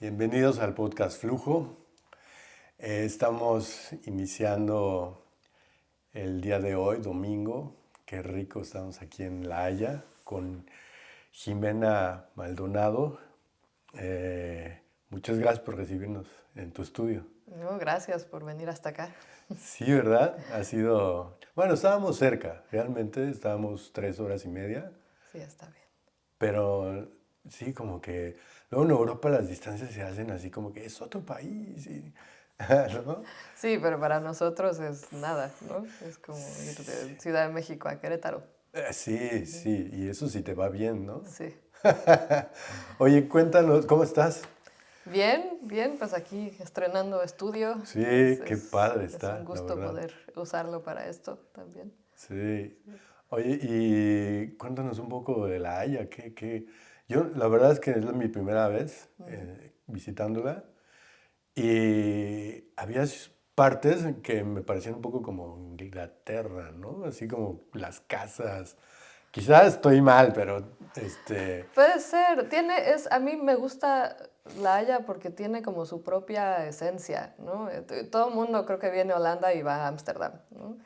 Bienvenidos al podcast Flujo. Estamos iniciando el día de hoy, domingo. Qué rico, estamos aquí en La Haya con Jimena Maldonado. Muchas gracias por recibirnos en tu estudio. No, gracias por venir hasta acá. Sí, ¿verdad? Ha sido... Bueno, estábamos cerca, realmente estábamos 3 horas y media, Sí, está bien. pero sí, como que luego en Europa las distancias se hacen así como que es otro país, ¿no? Sí, pero para nosotros es nada, ¿no? Es como ir de Ciudad de México a Querétaro. Sí, Ujú. sí, y eso sí te va bien, ¿no? Sí. Oye, cuéntanos, ¿cómo estás? Bien, bien, pues aquí estrenando estudio. Es, Sí, qué es, padre es un está, la gusto verdad. poder usarlo para esto también. Sí. Sí. Oye, y cuéntanos un poco de La Haya, Yo, la verdad es que es mi primera vez Ujú. visitándola y había partes que me parecían un poco como Inglaterra, ¿no? Así como las casas. Quizás estoy mal, pero Puede ser, a mí me gusta La Haya porque tiene como su propia esencia, ¿no? Todo el mundo creo que viene a Holanda y va a Ámsterdam, ¿no?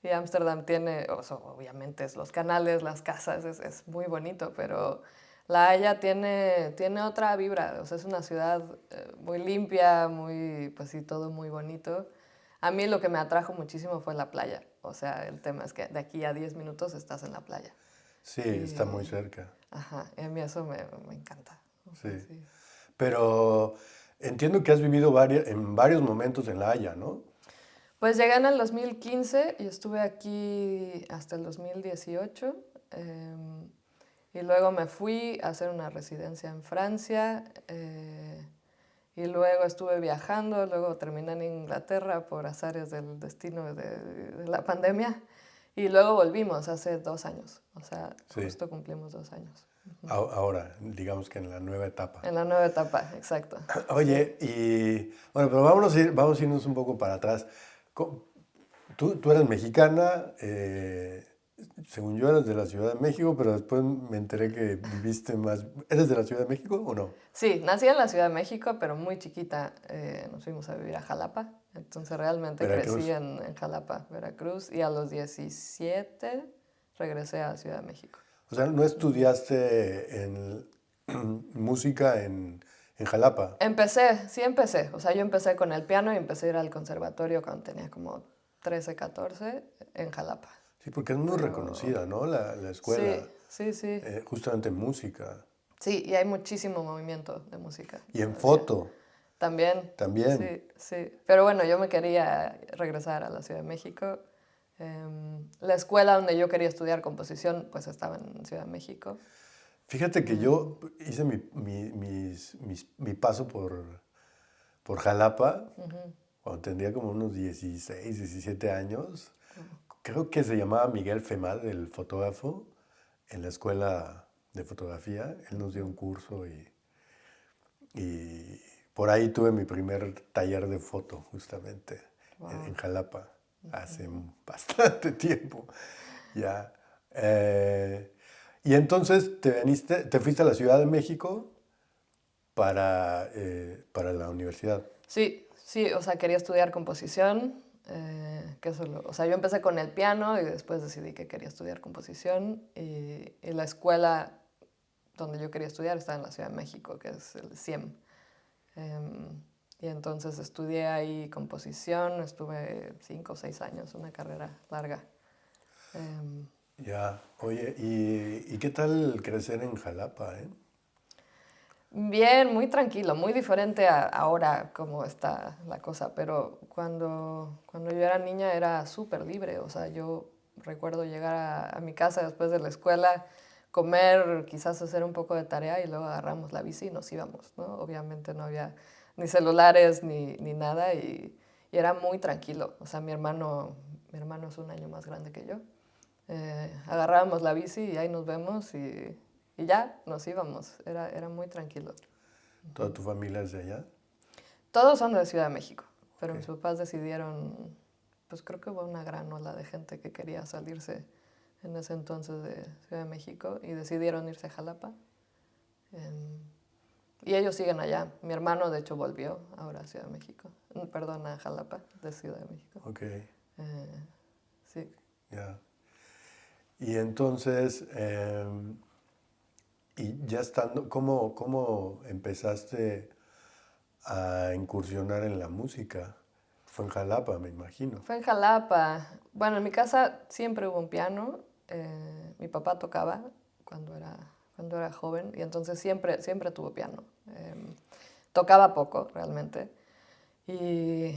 Y Ámsterdam tiene, obviamente, es los canales, las casas, es muy bonito, pero La Haya tiene otra vibra, o sea, es una ciudad muy limpia, muy, pues sí, todo muy bonito. A mí lo que me atrajo muchísimo fue la playa, o sea, el tema es que de aquí a 10 minutos estás en la playa. sí, Y, está muy cerca. ajá, y a mí eso me encanta. O sea, Sí. sí. Pero entiendo que has vivido en varios momentos en La Haya, ¿no? Pues llegué en el 2015 y estuve aquí hasta el 2018. Y luego me fui a hacer una residencia en Francia. Y luego estuve viajando, luego terminé en Inglaterra por azares del destino de la pandemia. Y luego volvimos hace 2 años. O sea, Sí. justo cumplimos 2 años. Ahora, digamos que en la nueva etapa. En la nueva etapa, exacto. Sí. Oye, y bueno, pero vamos a irnos un poco para atrás. Co- tú eres mexicana, según yo eres de la Ciudad de México, pero después me enteré que viviste más. ¿Eres de la Ciudad de México o no? Sí, nací en la Ciudad de México, pero muy chiquita nos fuimos a vivir a Jalapa. Entonces realmente crecí Veracruz. en Jalapa, Veracruz, y a los 17 regresé a Ciudad de México. O sea, ¿no Ujú. estudiaste música en Jalapa? Sí empecé. O sea, yo empecé con el piano y empecé a ir al conservatorio cuando tenía como 13, 14 en Jalapa. Sí, porque es muy Pero reconocida, ¿no? La sí, escuela, sí, sí. justamente en música. Sí, y hay muchísimo movimiento de música Y en todavía. foto También, también. sí, sí. Pero bueno, yo me quería regresar a la Ciudad de México. La escuela donde yo quería estudiar composición, pues estaba en Ciudad de México. Fíjate que Em, yo hice mi paso por Jalapa Ujú. cuando tendría como unos 16, 17 años. Oh. Creo que se llamaba Miguel Femad, el fotógrafo, en la escuela de fotografía. Él nos dio un Ujú. curso y por ahí tuve mi primer taller de foto, justamente, en Wow. Jalapa, hace Ujú. bastante tiempo ya. Y entonces te fuiste a la Ciudad de México para la universidad. Sí, sí, o sea, quería estudiar composición. O sea, yo empecé con el piano y después decidí que quería estudiar composición. Y la escuela donde yo quería estudiar estaba en la Ciudad de México, que es el CIEM. Y entonces estudié ahí composición, estuve 5 o 6 años, una carrera larga. Em, Ya, oye, ¿y qué tal crecer en Jalapa, eh? Bien, muy tranquilo, muy diferente a ahora como está la cosa, pero cuando yo era niña era súper libre, o sea, yo recuerdo llegar a mi casa después de la escuela, comer, quizás hacer un poco de tarea y luego agarramos la bici y nos íbamos, ¿no? Obviamente no había ni celulares ni nada y era muy tranquilo, o sea, mi hermano es un año más grande que yo. Agarrábamos la bici y ahí nos vemos y ya nos íbamos. Era muy tranquilo. ¿Toda tu familia es de allá? Todos son de Ciudad de México, pero Ok. mis papás decidieron, pues creo que hubo una gran ola de gente que quería salirse en ese entonces de Ciudad de México y decidieron irse a Jalapa. Em, Y ellos siguen allá. Mi hermano, de hecho, volvió ahora a Ciudad de México. Perdón, a Jalapa, de Ciudad de México. Ok, Sí. ya. Y entonces, y ya estando, ¿cómo empezaste a incursionar en la música? Fue en Jalapa, me imagino. Fue en Jalapa. Bueno, en mi casa siempre hubo un piano. Mi papá tocaba cuando era joven y entonces siempre tuvo piano. Tocaba poco, realmente. Y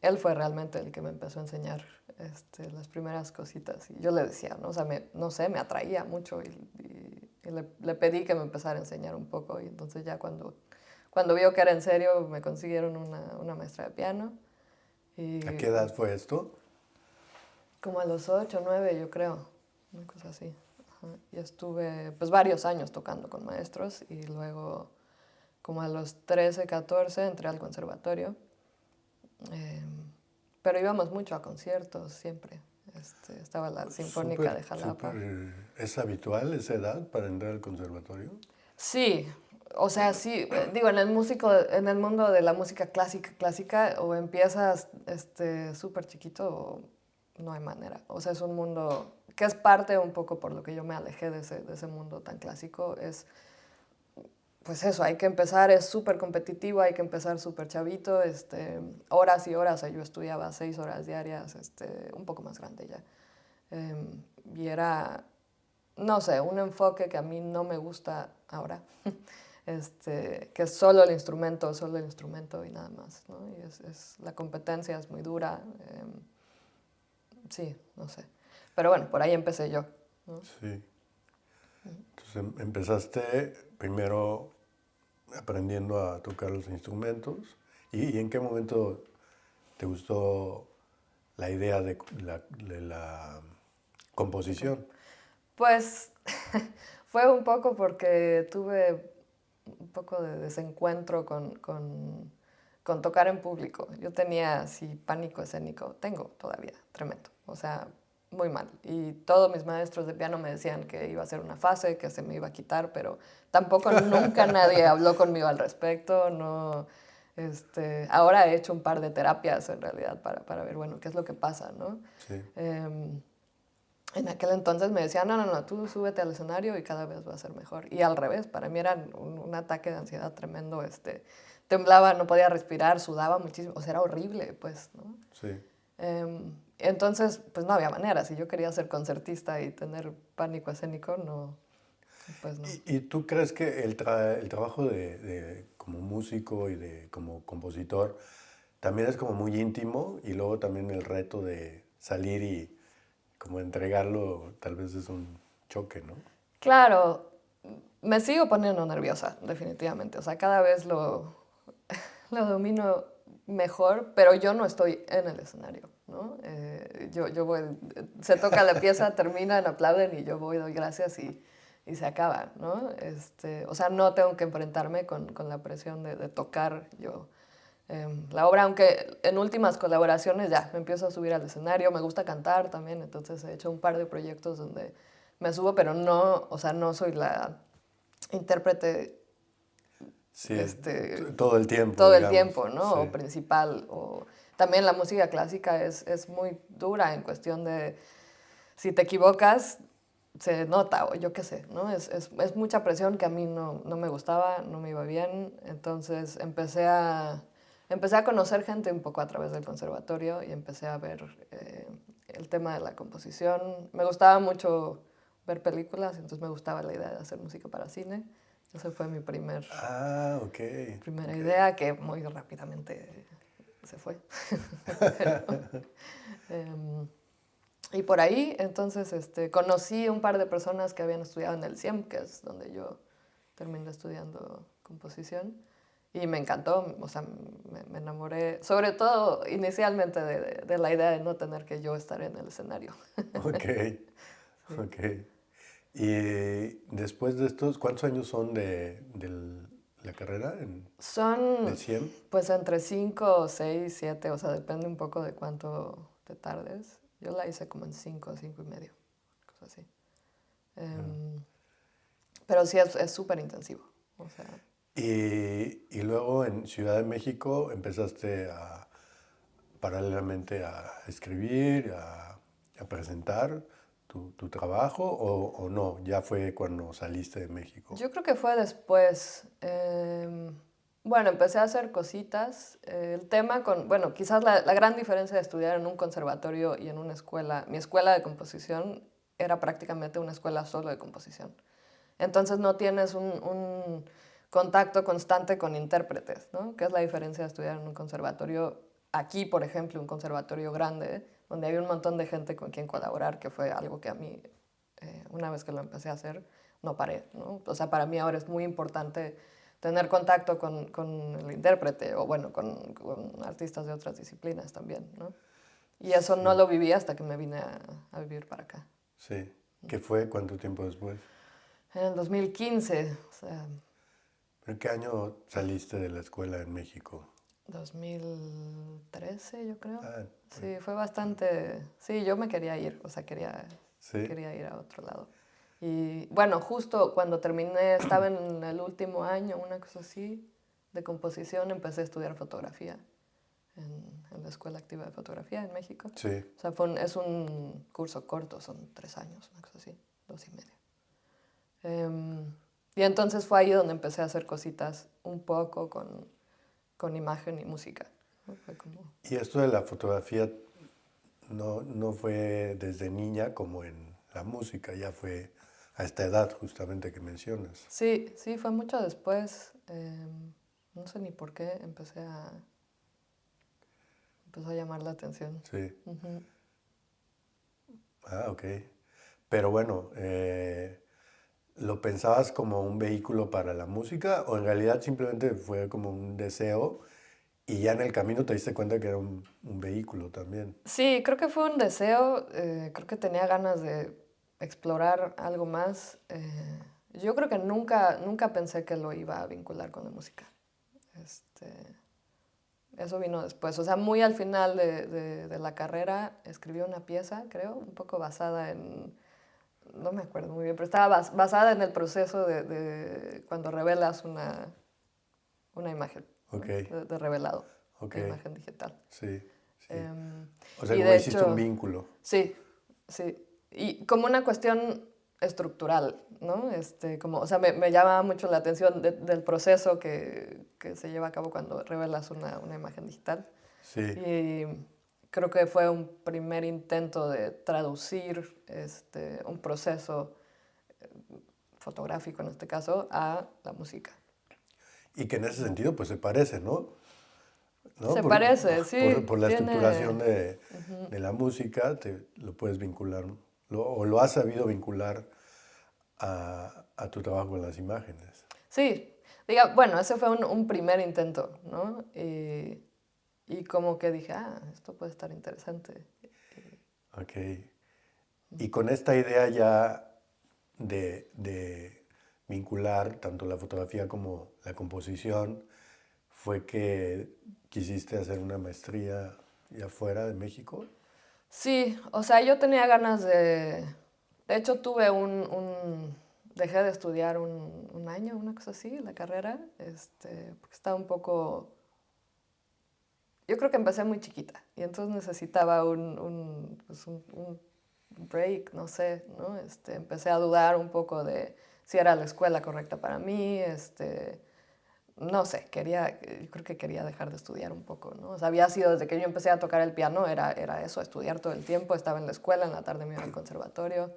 él fue realmente el que me empezó a enseñar las primeras cositas. Y yo le decía, ¿no? O sea, no sé, me atraía mucho y le pedí que me empezara a enseñar un poco. Y entonces ya cuando vio que era en serio, me consiguieron una maestra de piano. ¿A Y qué edad fue esto? como a los 8, 9, yo creo, una cosa así. Ajá. Y estuve pues varios años tocando con maestros y luego como a los 13, 14 entré al conservatorio. Eh, pero íbamos mucho a conciertos siempre. Estaba la Sinfónica de Jalapa. ¿Es habitual esa edad para entrar al conservatorio? Sí, o sea, sí, digo, en el mundo de la música clásica, o empiezas súper chiquito o no hay manera. O sea, es un mundo que es parte un poco por lo que yo me alejé de ese mundo tan clásico. Pues eso, hay que empezar, es súper competitivo, hay que empezar súper chavito, horas y horas. Yo estudiaba 6 horas diarias, un poco más grande ya. Y era, no sé, un enfoque que a mí no me gusta ahora, que es solo el instrumento y nada más, ¿no? Y la competencia es muy dura, sí, no sé. Pero bueno, por ahí empecé yo, ¿no? Sí. Entonces empezaste primero aprendiendo a tocar los instrumentos. ¿Y en qué momento te gustó la idea de la composición? Pues fue un poco porque tuve un poco de desencuentro con tocar en público. Yo tenía así pánico escénico, tengo todavía, tremendo, o sea, muy mal. Y todos mis maestros de piano me decían que iba a ser una fase, que se me iba a quitar, pero tampoco nunca nadie habló conmigo al respecto, no. Ahora he hecho un par de terapias en realidad para ver, bueno, qué es lo que pasa, ¿no? Sí. En aquel entonces me decían, no, tú súbete al escenario y cada vez va a ser mejor. Y al revés, para mí era un ataque de ansiedad tremendo. Temblaba, no podía respirar, sudaba muchísimo, o sea, era horrible, pues, ¿no? Sí. Entonces, pues no había manera. Si yo quería ser concertista y tener pánico escénico, no, pues no. ¿Y tú crees que el trabajo de como músico y de como compositor también es como muy íntimo y luego también el reto de salir y como entregarlo tal vez es un choque, ¿no? Claro, me sigo poniendo nerviosa, definitivamente. O sea, cada vez lo domino mejor, pero yo no estoy en el escenario, ¿no? Yo voy, se toca la pieza, terminan, aplauden y yo voy, doy gracias y se acaba, ¿no? O sea, no tengo que enfrentarme con la presión de tocar yo la obra, aunque en últimas colaboraciones ya me empiezo a subir al escenario, me gusta cantar también, entonces he hecho un par de proyectos donde me subo, pero no, o sea, no soy la intérprete Sí, este, todo el tiempo, todo el digamos. tiempo, ¿no? Sí, O principal. O también la música clásica es muy dura en cuestión de si te equivocas, se nota, o yo qué sé, ¿no? Es mucha presión que a mí no me gustaba, no me iba bien. Entonces empecé a conocer gente un poco a través del conservatorio y empecé a ver el tema de la composición. Me gustaba mucho ver películas, entonces me gustaba la idea de hacer música para cine. Ese fue mi ok, primera ok. idea que muy rápidamente se fue. Pero, em, y por ahí, entonces, conocí un par de personas que habían estudiado en el CIEM, que es donde yo terminé estudiando composición. Y me encantó, o sea, me enamoré, sobre todo inicialmente de la idea de no tener que yo estar en el escenario. Ok, Sí. ok. Y después de estos, ¿cuántos años son de la carrera del Son CIEM? pues entre 5, 6, 7, o sea, depende un poco de cuánto te tardes. Yo la hice como en 5, 5 y medio, cosa así. Ah, Pero sí es súper intensivo, o sea. Y luego en Ciudad de México empezaste paralelamente a escribir, a presentar tu trabajo o no, ya fue cuando saliste de México. Yo creo que fue después. Bueno, empecé a hacer cositas. El tema con, bueno, quizás la gran diferencia de estudiar en un conservatorio y en una escuela, mi escuela de composición era prácticamente una escuela solo de composición. Entonces no tienes un contacto constante con intérpretes, ¿no? Que es la diferencia de estudiar en un conservatorio. Aquí, por ejemplo, un conservatorio grande, donde hay un montón de gente con quien colaborar, que fue algo que a mí, una vez que lo empecé a hacer, no paré, ¿no? O sea, para mí ahora es muy importante tener contacto con el intérprete o, bueno, con artistas de otras disciplinas también, ¿no? Y eso no Sí, lo viví hasta que me vine a vivir para acá. sí. ¿Qué fue? ¿Cuánto tiempo después? En el 2015, o sea, ¿En qué año saliste de la escuela en México? 2013, yo creo. Ah, Sí, fue bastante... Sí, yo me quería ir, o sea, sí, quería ir a otro lado. Y bueno, justo cuando terminé, estaba en el último año, una cosa así, de composición, empecé a estudiar fotografía en la Escuela Activa de Fotografía en México. sí. O sea, es un curso corto, son 3 años, una cosa así, 2 y medio. Y entonces fue ahí donde empecé a hacer cositas un poco con imagen y música, ¿no? Fue como... ¿Y esto de la fotografía no fue desde niña como en la música, ya fue a esta edad justamente que mencionas? Sí, sí, fue mucho después. No sé ni por qué empezó a llamar la atención. Sí. Ujú. Ah, ok. Pero bueno, ¿lo pensabas como un vehículo para la música o en realidad simplemente fue como un deseo y ya en el camino te diste cuenta que era un vehículo también? Sí, creo que fue un deseo, creo que tenía ganas de explorar algo más. Yo creo que nunca pensé que lo iba a vincular con la música. Este, Eso vino después. O sea, muy al final de la carrera escribí una pieza, creo, un poco basada en, no me acuerdo muy bien, pero estaba basada en el proceso de cuando revelas una imagen, Ok, ¿no? De revelado, ok, de imagen digital. sí, sí. Em, O sea, y como de hiciste un hecho, vínculo. sí, sí. Y como una cuestión estructural, ¿no? Como, o sea, me llama mucho la atención del proceso que se lleva a cabo cuando revelas una imagen digital. Sí. Y creo que fue un primer intento de traducir un proceso fotográfico, en este caso, a la música. Y que en ese sentido pues se parece, ¿no? Se parece, Por sí, la estructuración tiene... de la música, lo puedes vincular, o lo has sabido vincular a tu trabajo con las imágenes. Sí, bueno, ese fue un primer intento, ¿no? Y como que dije, esto puede estar interesante. Ok. Y con esta idea ya de vincular tanto la fotografía como la composición, fue que quisiste hacer una maestría ya fuera de México. Sí, o sea, yo tenía ganas de... De hecho, dejé de estudiar un año, una cosa así, la carrera, porque estaba un poco... Yo creo que empecé muy chiquita y entonces necesitaba pues un break, no sé, ¿no? Empecé a dudar un poco de si era la escuela correcta para mí, no sé, yo creo que quería dejar de estudiar un poco, ¿no? O sea, había sido desde que yo empecé a tocar el piano, era eso, estudiar todo el tiempo, estaba en la escuela, en la tarde me iba al conservatorio,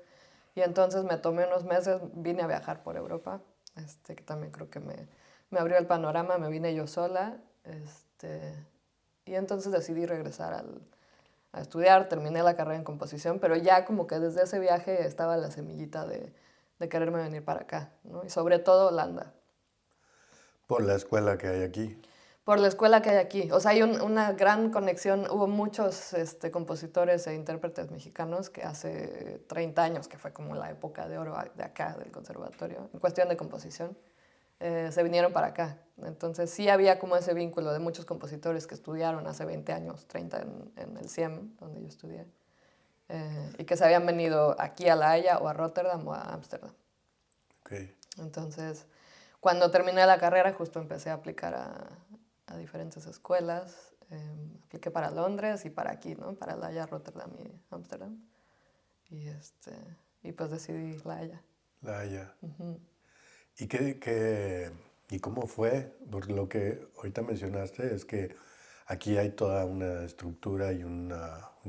y entonces me tomé unos meses, vine a viajar por Europa, que también creo que me abrió el panorama, me vine yo sola, y entonces decidí regresar a estudiar, terminé la carrera en composición, pero ya como que desde ese viaje estaba la semillita de quererme venir para acá, ¿no? Y sobre todo Holanda. Por la escuela que hay aquí. Por la escuela que hay aquí. O sea, hay una gran conexión. Hubo muchos compositores e intérpretes mexicanos que hace 30 años, que fue como la época de oro de acá, del conservatorio, en cuestión de composición, se vinieron para acá. Entonces sí había como ese vínculo de muchos compositores que estudiaron hace 20 años, 30 en el CIEM, donde yo estudié, y que se habían venido aquí a La Haya o a Rotterdam o a Ámsterdam. Ok. Entonces, Cuando terminé la carrera, justo empecé a aplicar a diferentes escuelas. Apliqué para Londres y para aquí, ¿no? Para La Haya, Rotterdam y Ámsterdam. Y, y pues decidí La Haya. La Haya. ¿Y y cómo fue? Porque lo que ahorita mencionaste es que aquí hay toda una estructura y un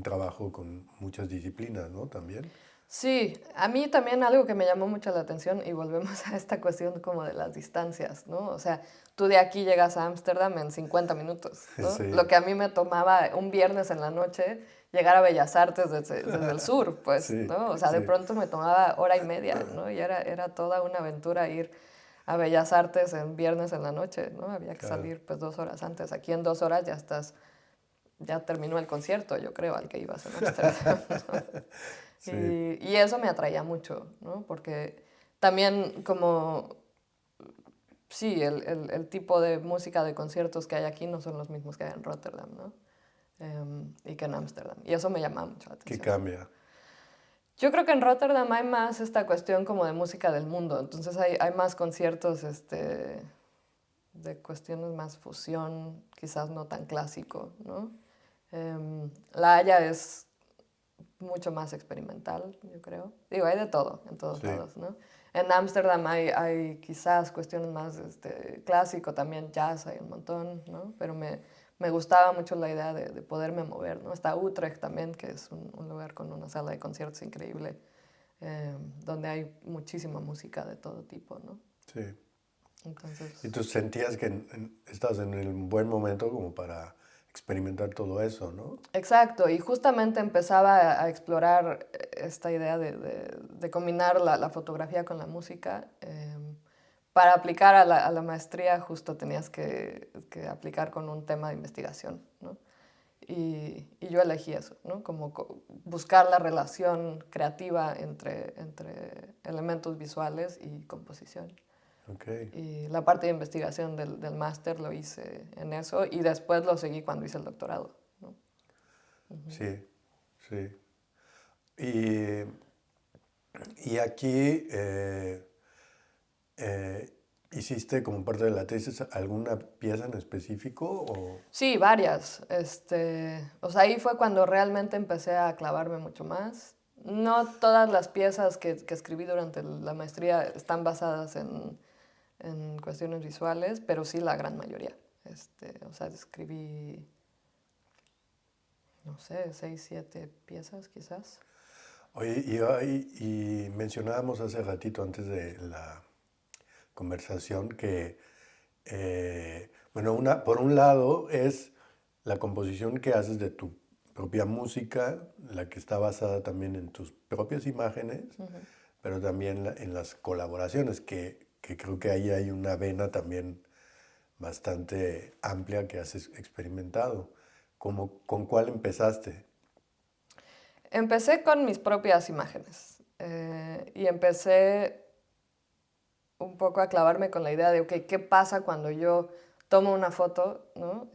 trabajo con muchas disciplinas, ¿no? También. Sí, a mí también algo que me llamó mucho la atención y volvemos a esta cuestión como de las distancias, ¿no? O sea, tú de aquí llegas a Ámsterdam en 50 minutos, ¿no? Sí, Lo que a mí me tomaba un viernes en la noche llegar a Bellas Artes desde el sur, pues, sí, ¿no? O sea, de sí, pronto me tomaba hora y media, ¿no? Y era toda una aventura ir a Bellas Artes en viernes en la noche, ¿no? Había que claro. salir pues 2 horas antes. Aquí en 2 horas ya terminó el concierto, yo creo, al que ibas en Ámsterdam. Sí, Y eso me atraía mucho, ¿no? Porque también como, sí, el tipo de música de conciertos que hay aquí no son los mismos que hay en Rotterdam, ¿no? Y que en Ámsterdam. Y eso me llamaba mucho la ¿qué atención. cambia? Yo creo que en Rotterdam hay más esta cuestión como de música del mundo, entonces hay más conciertos de cuestiones más fusión, quizás no tan clásico, ¿no? La Haya es mucho más experimental, yo creo. Digo, hay de todo en todos Sí, lados, ¿no? En Ámsterdam hay quizás cuestiones más clásico, también jazz hay un montón, ¿no? Pero me gustaba mucho la idea de poderme mover, ¿no? Está Utrecht también, que es un lugar con una sala de conciertos increíble, donde hay muchísima música de todo tipo, ¿no? sí. ¿Y Entonces, tú sentías que estabas en el buen momento como para experimentar todo eso, ¿no? exacto, y justamente empezaba a explorar esta idea de combinar la fotografía con la música. Para aplicar a la maestría justo tenías que aplicar con un tema de investigación, ¿no? Y yo elegí eso, ¿no? Como buscar la relación creativa entre elementos visuales y composición. Ok, Y la parte de investigación del máster lo hice en eso y después lo seguí cuando hice el doctorado, ¿no? sí, sí. Y, y aquí eh, hiciste como parte de la tesis alguna pieza en específico o... Sí, varias. O sea, ahí fue cuando realmente empecé a clavarme mucho más. No todas las piezas que escribí durante la maestría están basadas en cuestiones visuales, pero sí la gran mayoría. O sea, escribí, no sé, 6, 7 piezas quizás. Oye, y mencionábamos hace ratito antes de la conversación que, bueno, por un lado es la composición que haces de tu propia música, la que está basada también en tus propias imágenes, pero también en las colaboraciones, que creo que ahí hay una vena también bastante amplia que has experimentado. ¿Con cuál empezaste? Empecé con mis propias imágenes y empecé un poco a clavarme con la idea de, ok, ¿qué pasa cuando yo tomo una foto, ¿no?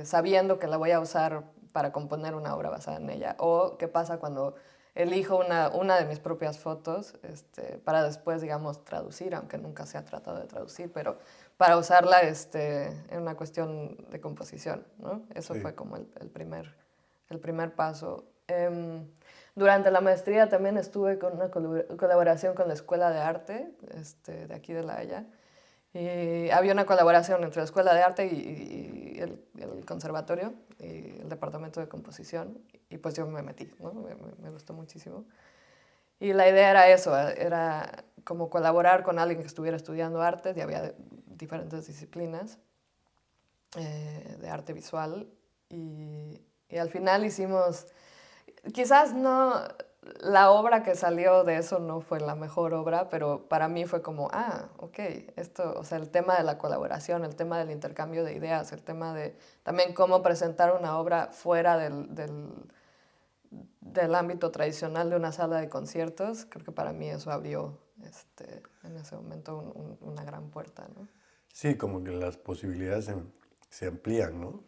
Sabiendo que la voy a usar para componer una obra basada en ella? O qué pasa cuando elijo una de mis propias fotos para después, digamos, traducir, aunque nunca se ha tratado de traducir, pero para usarla en una cuestión de composición, ¿no? Eso Sí, fue como el primer paso. Durante la maestría también estuve con una colaboración con la Escuela de Arte de aquí de La Haya. Y había una colaboración entre la Escuela de Arte y el Conservatorio y el Departamento de Composición. Y pues yo me metí, ¿no? Me gustó muchísimo. Y la idea era eso, era como colaborar con alguien que estuviera estudiando arte, y había diferentes disciplinas de arte visual. Y al final hicimos, quizás no, la obra que salió de eso no fue la mejor obra, pero para mí fue como, ok, esto, o sea, el tema de la colaboración, el tema del intercambio de ideas, el tema de también cómo presentar una obra fuera del ámbito tradicional de una sala de conciertos, creo que para mí eso abrió en ese momento una gran puerta, ¿no? sí, como que las posibilidades se amplían, ¿no?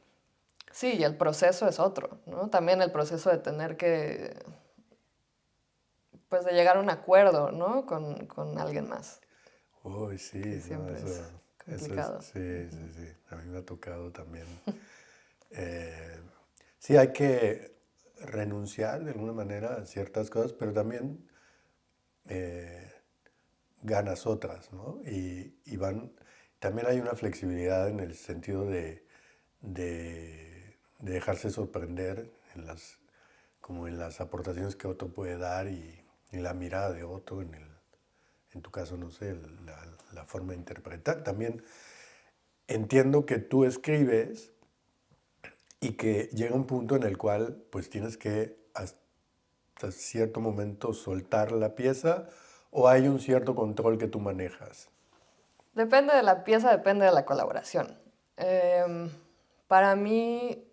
Sí, y el proceso es otro, ¿no? También el proceso de tener que, pues de llegar a un acuerdo, ¿no? Con alguien más, Uy, sí, que no, siempre eso es complicado. Sí, sí, sí. A mí me ha tocado también. Eh, sí, hay que renunciar de alguna manera a ciertas cosas, pero también eh, ganas otras, ¿no? También hay una flexibilidad en el sentido de dejarse sorprender como en las aportaciones que otro puede dar y la mirada de otro en tu caso, no sé, la forma de interpretar. También entiendo que tú escribes y que llega un punto en el cual pues tienes que hasta cierto momento soltar la pieza o hay un cierto control que tú manejas. Depende de la pieza, depende de la colaboración. Em, para mí,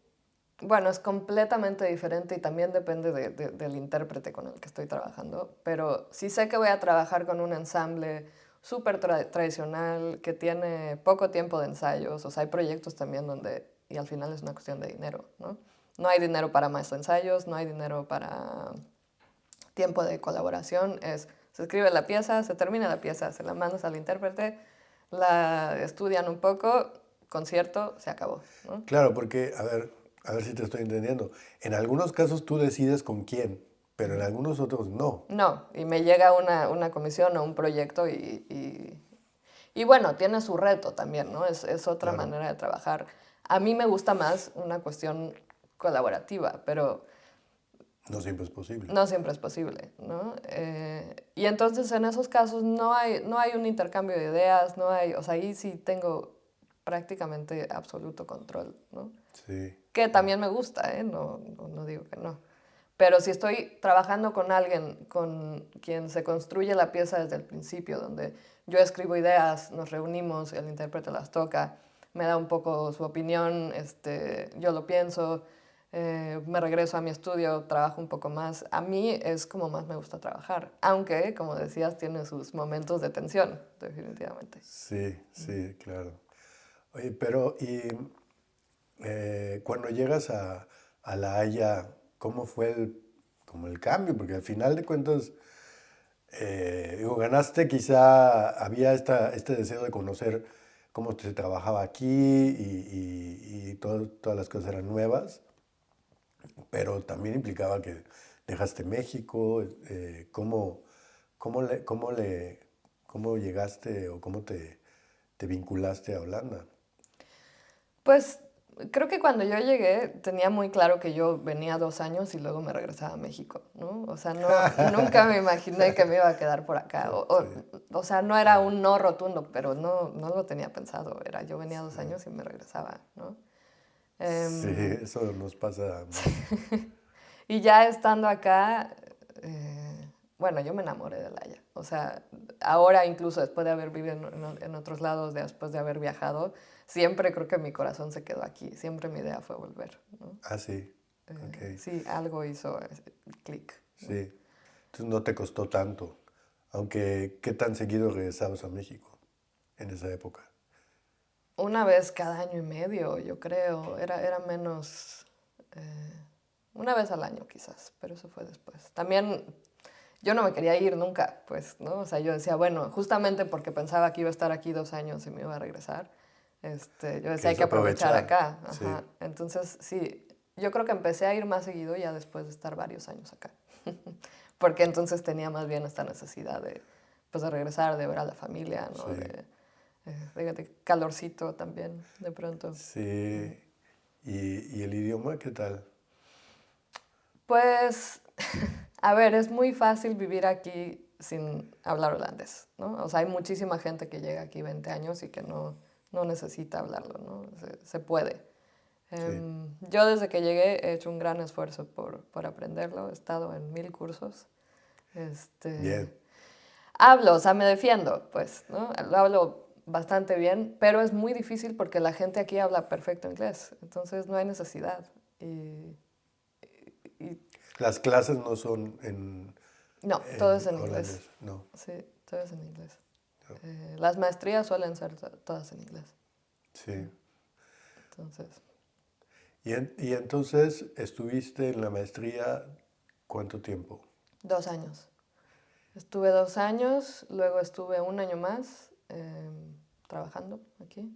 bueno, es completamente diferente y también depende del intérprete con el que estoy trabajando, pero si sé que voy a trabajar con un ensamble súper tradicional que tiene poco tiempo de ensayos, o sea, hay proyectos también donde, y al final es una cuestión de dinero, ¿no? No hay dinero para más ensayos, no hay dinero para tiempo de colaboración, se escribe la pieza, se termina la pieza, se la mandas al intérprete, la estudian un poco, concierto, se acabó, ¿no? Claro, porque, a ver si te estoy entendiendo. En algunos casos tú decides con quién, pero en algunos otros no. No, y me llega una comisión o un proyecto y bueno, tiene su reto también, ¿no? Es otra Claro, manera de trabajar. A mí me gusta más una cuestión colaborativa, pero no siempre es posible. no siempre es posible, ¿no? Y entonces en esos casos no hay un intercambio de ideas, no hay, o sea, ahí sí tengo prácticamente absoluto control, ¿no? Sí, Que sí, también me gusta, ¿eh? No digo que no. Pero si estoy trabajando con alguien con quien se construye la pieza desde el principio, donde yo escribo ideas, nos reunimos, el intérprete las toca, me da un poco su opinión, yo lo pienso, me regreso a mi estudio, trabajo un poco más. A mí es como más me gusta trabajar, aunque, como decías, tiene sus momentos de tensión, definitivamente. sí, sí, claro. Oye, pero cuando llegas a La Haya, ¿cómo fue como el cambio? Porque al final de cuentas, digo, ganaste, quizá había este deseo de conocer cómo se trabajaba aquí y todas las cosas eran nuevas, pero también implicaba que dejaste México, cómo, le, cómo, le, cómo llegaste o cómo te vinculaste a Holanda. Pues creo que cuando yo llegué tenía muy claro que yo venía 2 años y luego me regresaba a México, ¿no? O sea, nunca me imaginé que me iba a quedar por acá. Sí, O sea, no era un no rotundo, pero no lo tenía pensado. Yo venía dos sí. años y me regresaba, ¿no? Sí, Em, eso nos pasa mucho. y ya estando acá, bueno, yo me enamoré de La Haya. O sea, ahora incluso después de haber vivido en otros lados, después de haber viajado, siempre creo que mi corazón se quedó aquí. Siempre mi idea fue volver, ¿no? Ah, sí, ok, Sí, algo hizo clic, ¿no? sí. Entonces no te costó tanto, aunque ¿qué tan seguido regresabas a México en esa época? Una vez cada año y medio, yo creo. Era menos... una vez al año quizás, pero eso fue después. También yo no me quería ir nunca, pues, ¿no? O sea, yo decía, bueno, justamente porque pensaba que iba a estar aquí 2 años y me iba a regresar, yo decía, hay ¿Quieres que aprovechar aprovechar? acá. Sí, Ajá. Entonces, sí, yo creo que empecé a ir más seguido ya después de estar varios años acá. Porque entonces tenía más bien esta necesidad de, pues, de regresar, de ver a la familia, ¿no? sí, De calorcito también, de pronto. sí. ¿Y el idioma qué tal? Pues, a ver, es muy fácil vivir aquí sin hablar holandés, ¿no? O sea, hay muchísima gente que llega aquí 20 años y que no necesita hablarlo, ¿no? Se puede. Sí, Yo desde que llegué he hecho un gran esfuerzo por aprenderlo, he estado en 1000 cursos. Este, bien. Hablo, o sea, me defiendo, pues, ¿no? Lo hablo bastante bien, pero es muy difícil porque la gente aquí habla perfecto inglés, entonces no hay necesidad. Y Las clases no son no, todo es en en inglés. holandés, no. Sí, todo es en inglés. No. Las maestrías suelen ser todas en inglés. Sí. Entonces, Y entonces estuviste en la maestría, ¿cuánto tiempo? 2 años. Estuve 2 años, luego estuve un año más, trabajando aquí.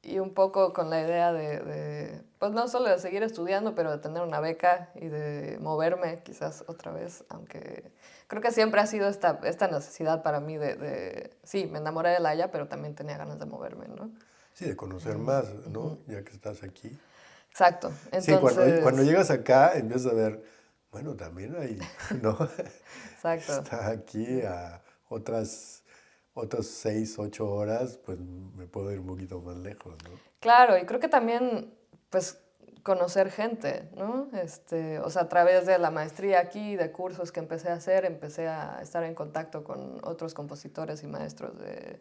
Y un poco con la idea pues no solo de seguir estudiando, pero de tener una beca y de moverme quizás otra vez, aunque creo que siempre ha sido esta necesidad para mí sí, me enamoré de La Haya, pero también tenía ganas de moverme, ¿no? Sí, de conocer más, ¿no? Ya que estás aquí. Exacto, Sí, cuando entonces, llegas acá empiezas a ver, bueno, también hay, ¿no? exacto. Está aquí a otras 6, 8 horas, pues me puedo ir un poquito más lejos, ¿no? Claro, y creo que también, pues, conocer gente, ¿no? O sea, a través de la maestría aquí, de cursos que empecé a hacer, empecé a estar en contacto con otros compositores y maestros de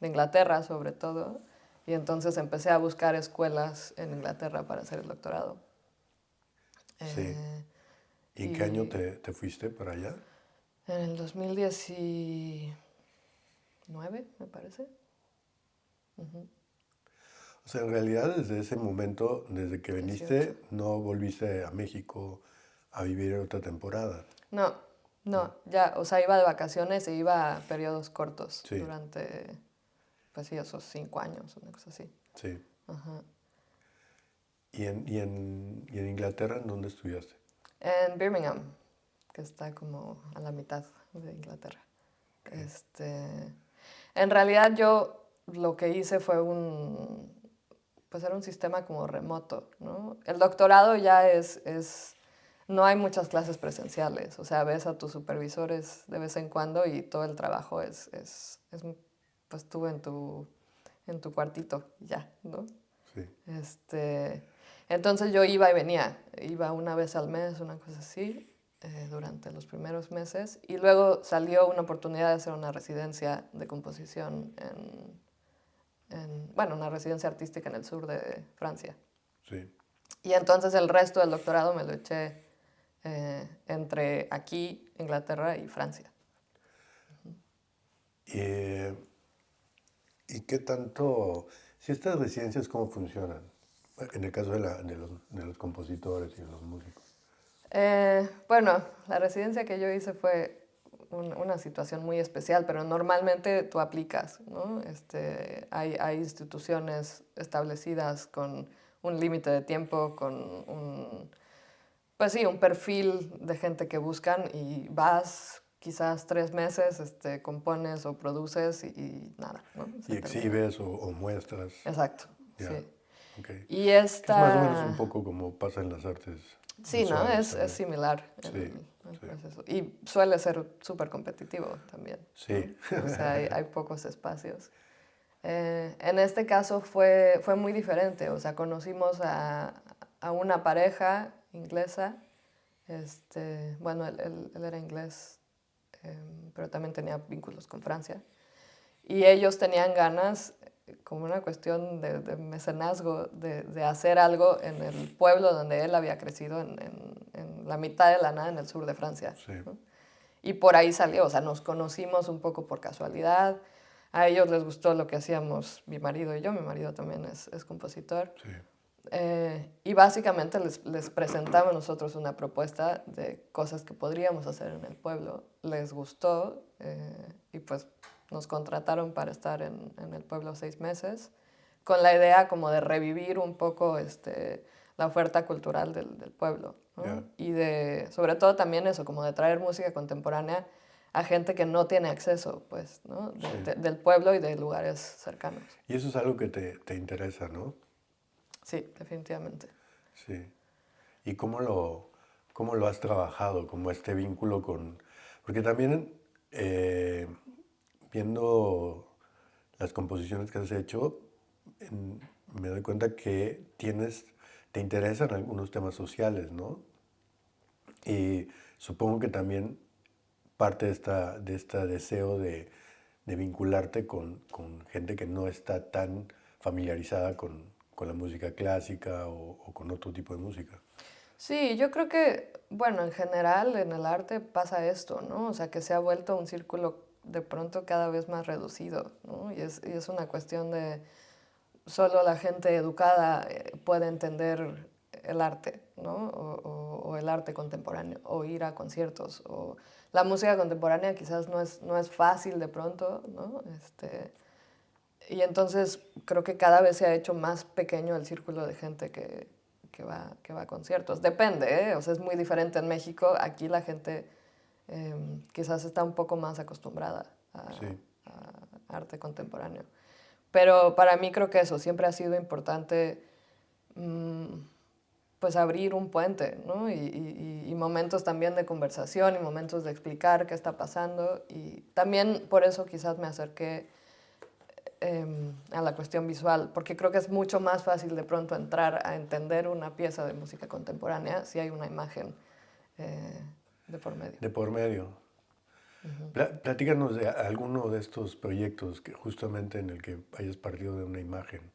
Inglaterra, sobre todo, y entonces empecé a buscar escuelas en Inglaterra para hacer el doctorado. Sí. Eh, ¿Y en qué año y te fuiste para allá? en el 2019, me parece. Ujú, O sea, en realidad desde ese momento, desde que 18. viniste, no volviste a México a vivir otra temporada. No, No. no, ya, o sea, iba de vacaciones e iba a periodos cortos Sí, durante, pues sí, esos 5 años, una cosa así. sí. Ajá. ¿Y en Inglaterra, en dónde estudiaste? En Birmingham, que está como a la mitad de Inglaterra. Ok. Este, en realidad yo lo que hice fue pues era un sistema como remoto, ¿no? El doctorado ya no hay muchas clases presenciales, o sea, ves a tus supervisores de vez en cuando y todo el trabajo pues tú en tu cuartito, y ya, ¿no? Sí, Este, entonces yo iba y venía, iba una vez al mes, una cosa así, durante los primeros meses, y luego salió una oportunidad de hacer una residencia de composición bueno, una residencia artística en el sur de Francia. sí. Y entonces el resto del doctorado me lo eché entre aquí, Inglaterra y Francia. Eh, ¿Y qué tanto, si estas residencias cómo funcionan? En el caso de los compositores y de los músicos. Bueno, la residencia que yo hice fue una situación muy especial, pero normalmente tú aplicas, ¿no? Hay instituciones establecidas con un límite de tiempo, con pues sí, un perfil de gente que buscan y vas quizás 3 meses, compones o produces y nada, ¿no? Y Se termina. exhibes o muestras, Exacto, ya, sí. ok. Y Que es más o menos un esta, poco como pasa en las artes sí, ¿no? visuales Es también. similar Sí, el sí, proceso. Y suele ser súper competitivo también, ¿no? sí. O sea, hay pocos espacios. En este caso fue muy diferente, o sea, conocimos a una pareja inglesa, bueno, él era inglés, pero también tenía vínculos con Francia, y ellos tenían ganas, como una cuestión de mecenazgo, de hacer algo en el pueblo donde él había crecido, en la mitad de la nada, en el sur de Francia, Sí, ¿no? Y por ahí salió, o sea, nos conocimos un poco por casualidad. A ellos les gustó lo que hacíamos mi marido y yo. Mi marido también es compositor. sí, Y básicamente les presentamos nosotros una propuesta de cosas que podríamos hacer en el pueblo. Les gustó y pues nos contrataron para estar en el pueblo 6 meses con la idea como de revivir un poco la oferta cultural del pueblo, ¿no? ya. Y sobre todo también eso, como de traer música contemporánea a gente que no tiene acceso, pues, ¿no? Sí. Del pueblo y de lugares cercanos. Y eso es algo que te interesa, ¿no? Sí, definitivamente. Sí. ¿Y cómo lo has trabajado, como este vínculo con... Porque también viendo las composiciones que has hecho, me doy cuenta que te interesan algunos temas sociales, ¿no? Y supongo que también parte de este deseo de vincularte con gente que no está tan familiarizada con la música clásica o con otro tipo de música. Sí, yo creo que, bueno, en general en el arte pasa esto, ¿no? O sea, que se ha vuelto un círculo de pronto cada vez más reducido, ¿no? Y es una cuestión de solo la gente educada puede entender el arte, ¿no? O el arte contemporáneo, o ir a conciertos, o la música contemporánea quizás no es fácil de pronto, ¿no? Y entonces creo que cada vez se ha hecho más pequeño el círculo de gente que va a conciertos. Depende, ¿eh? O sea, es muy diferente en México. Aquí la gente quizás está un poco más acostumbrada Sí. a arte contemporáneo. Pero para mí creo que eso siempre ha sido importante, pues abrir un puente, ¿no? Y momentos también de conversación y momentos de explicar qué está pasando. Y también por eso quizás me acerqué a la cuestión visual, porque creo que es mucho más fácil de pronto entrar a entender una pieza de música contemporánea si hay una imagen eh, de por medio. De por medio. Platícanos de alguno de estos proyectos que justamente en el que hayas partido de una imagen.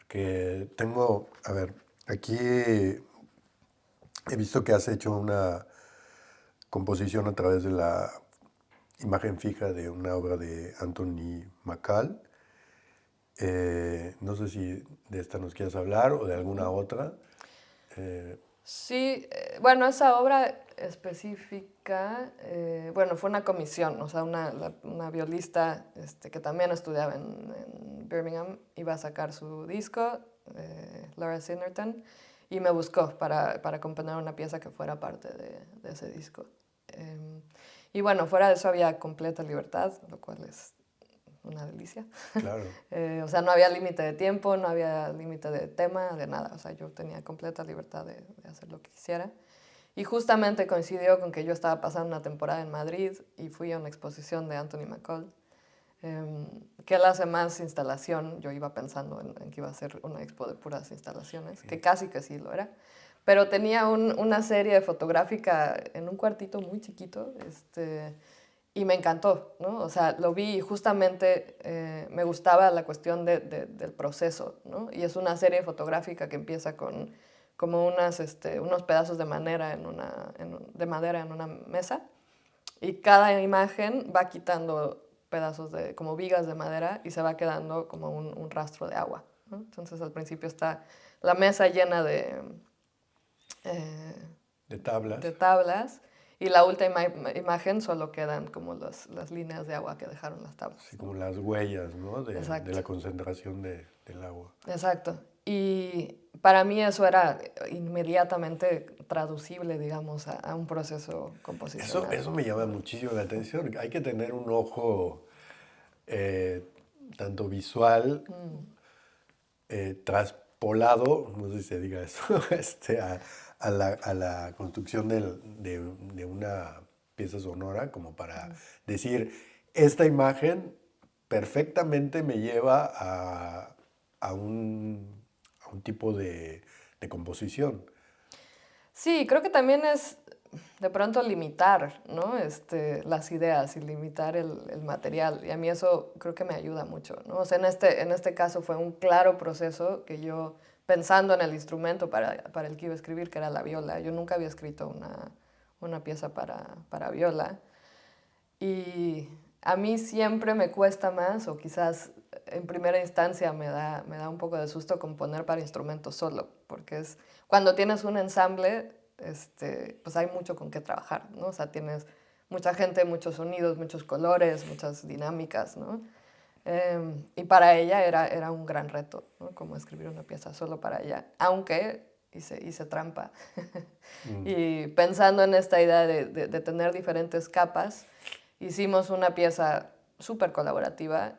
Que tengo, a ver, aquí he visto que has hecho una composición a través de la imagen fija de una obra de Anthony McCall. No sé si de esta nos quieres hablar o de alguna otra. Eh, Sí, bueno, esa obra específica, bueno, fue una comisión, o sea, una violista que también estudiaba en Birmingham, iba a sacar su disco, Laura Sinerton, y me buscó para componer una pieza que fuera parte de ese disco. Y bueno, fuera de eso había completa libertad, lo cual es una delicia. claro. O sea, no había límite de tiempo, no había límite de tema, de nada. O sea, yo tenía completa libertad de hacer lo que quisiera. Y justamente coincidió con que yo estaba pasando una temporada en Madrid y fui a una exposición de Anthony McCall, que él hace más instalación. Yo iba pensando en que iba a ser una expo de puras instalaciones, que casi que sí lo era. Pero tenía una serie fotográfica en un cuartito muy chiquito, y me encantó, ¿no? O sea, lo vi y justamente me gustaba la cuestión del proceso, ¿no? Y es una serie fotográfica que empieza con como unos pedazos de madera de madera en una mesa y cada imagen va quitando pedazos como vigas de madera y se va quedando como un rastro de agua, ¿no? Entonces al principio está la mesa llena eh, De de tablas, tablas y la última imagen solo quedan como las líneas de agua que dejaron las así tablas, ¿no? como las huellas, ¿no? De Exacto, la concentración del agua. exacto. Y para mí eso era inmediatamente traducible, digamos, a un proceso composicional, Eso me llama ¿no? muchísimo la atención. Hay que tener un ojo eh, tanto visual, traspolado, no sé si se diga eso, a la construcción de una pieza sonora, como para decir, esta imagen perfectamente me lleva a un tipo de composición. Sí, creo que también es de pronto limitar, ¿no? Las ideas y limitar el material. Y a mí eso creo que me ayuda mucho, ¿no? O sea, en este caso fue un claro proceso que yo, pensando en el instrumento para el que iba a escribir, que era la viola, yo nunca había escrito una pieza para viola. Y a mí siempre me cuesta más, o quizás en primera instancia me da un poco de susto componer para instrumento solo, porque es cuando tienes un ensamble, pues hay mucho con qué trabajar, ¿no? O sea, tienes mucha gente, muchos sonidos, muchos colores, muchas dinámicas, ¿no? Y para ella era un gran reto, ¿no? Como escribir una pieza solo para ella, aunque hice trampa. Y pensando en esta idea de tener diferentes capas, hicimos una pieza súper colaborativa,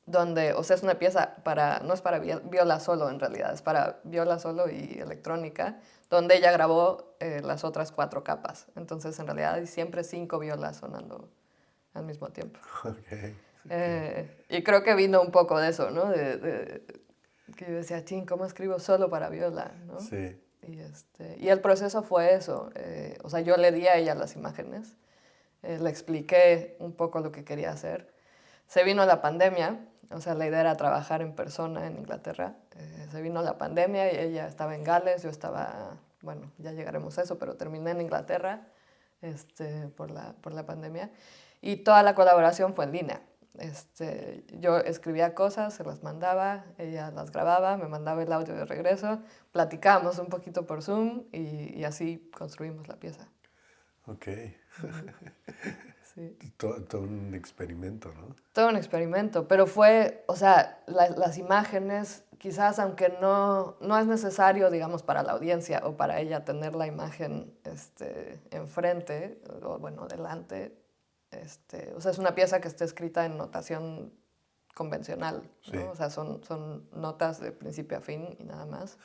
donde, o sea, es una pieza no es para viola solo en realidad, es para viola solo y electrónica, donde ella grabó las otras 4 capas. Entonces, en realidad hay siempre 5 violas sonando al mismo tiempo. Okay, okay. Y creo que vino un poco de eso, ¿no? Que yo decía, ching, ¿cómo escribo solo para viola, ¿no? Sí. Y el proceso fue eso. O sea, yo le di a ella las imágenes, le expliqué un poco lo que quería hacer. Se vino la pandemia, o sea, la idea era trabajar en persona en Inglaterra. Se vino la pandemia y ella estaba en Gales, yo estaba, bueno, ya llegaremos a eso, pero terminé en Inglaterra por la pandemia. Y toda la colaboración fue en línea. Yo escribía cosas, se las mandaba, ella las grababa, me mandaba el audio de regreso, platicábamos un poquito por Zoom y así construimos la pieza. Ok. Sí. Todo un experimento, ¿no? Todo un experimento, pero fue, o sea, las imágenes, quizás aunque no es necesario, digamos, para la audiencia o para ella tener la imagen enfrente, o bueno, delante, o sea, es una pieza que está escrita en notación convencional, ¿no? Sí. O sea, son notas de principio a fin y nada más.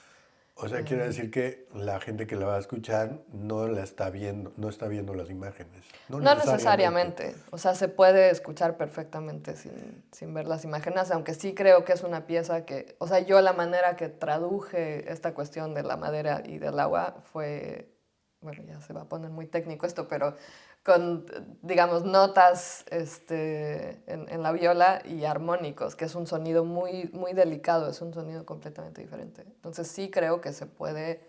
O sea, quiere decir que la gente que la va a escuchar no la está viendo, no está viendo las imágenes. No No necesariamente. necesariamente, o sea, se puede escuchar perfectamente sin ver las imágenes, aunque sí creo que es una pieza que, o sea, yo la manera que traduje esta cuestión de la madera y del agua fue, bueno, ya se va a poner muy técnico esto, pero con, digamos, notas en la viola y armónicos, que es un sonido muy, muy delicado, es un sonido completamente diferente. Entonces sí creo que se puede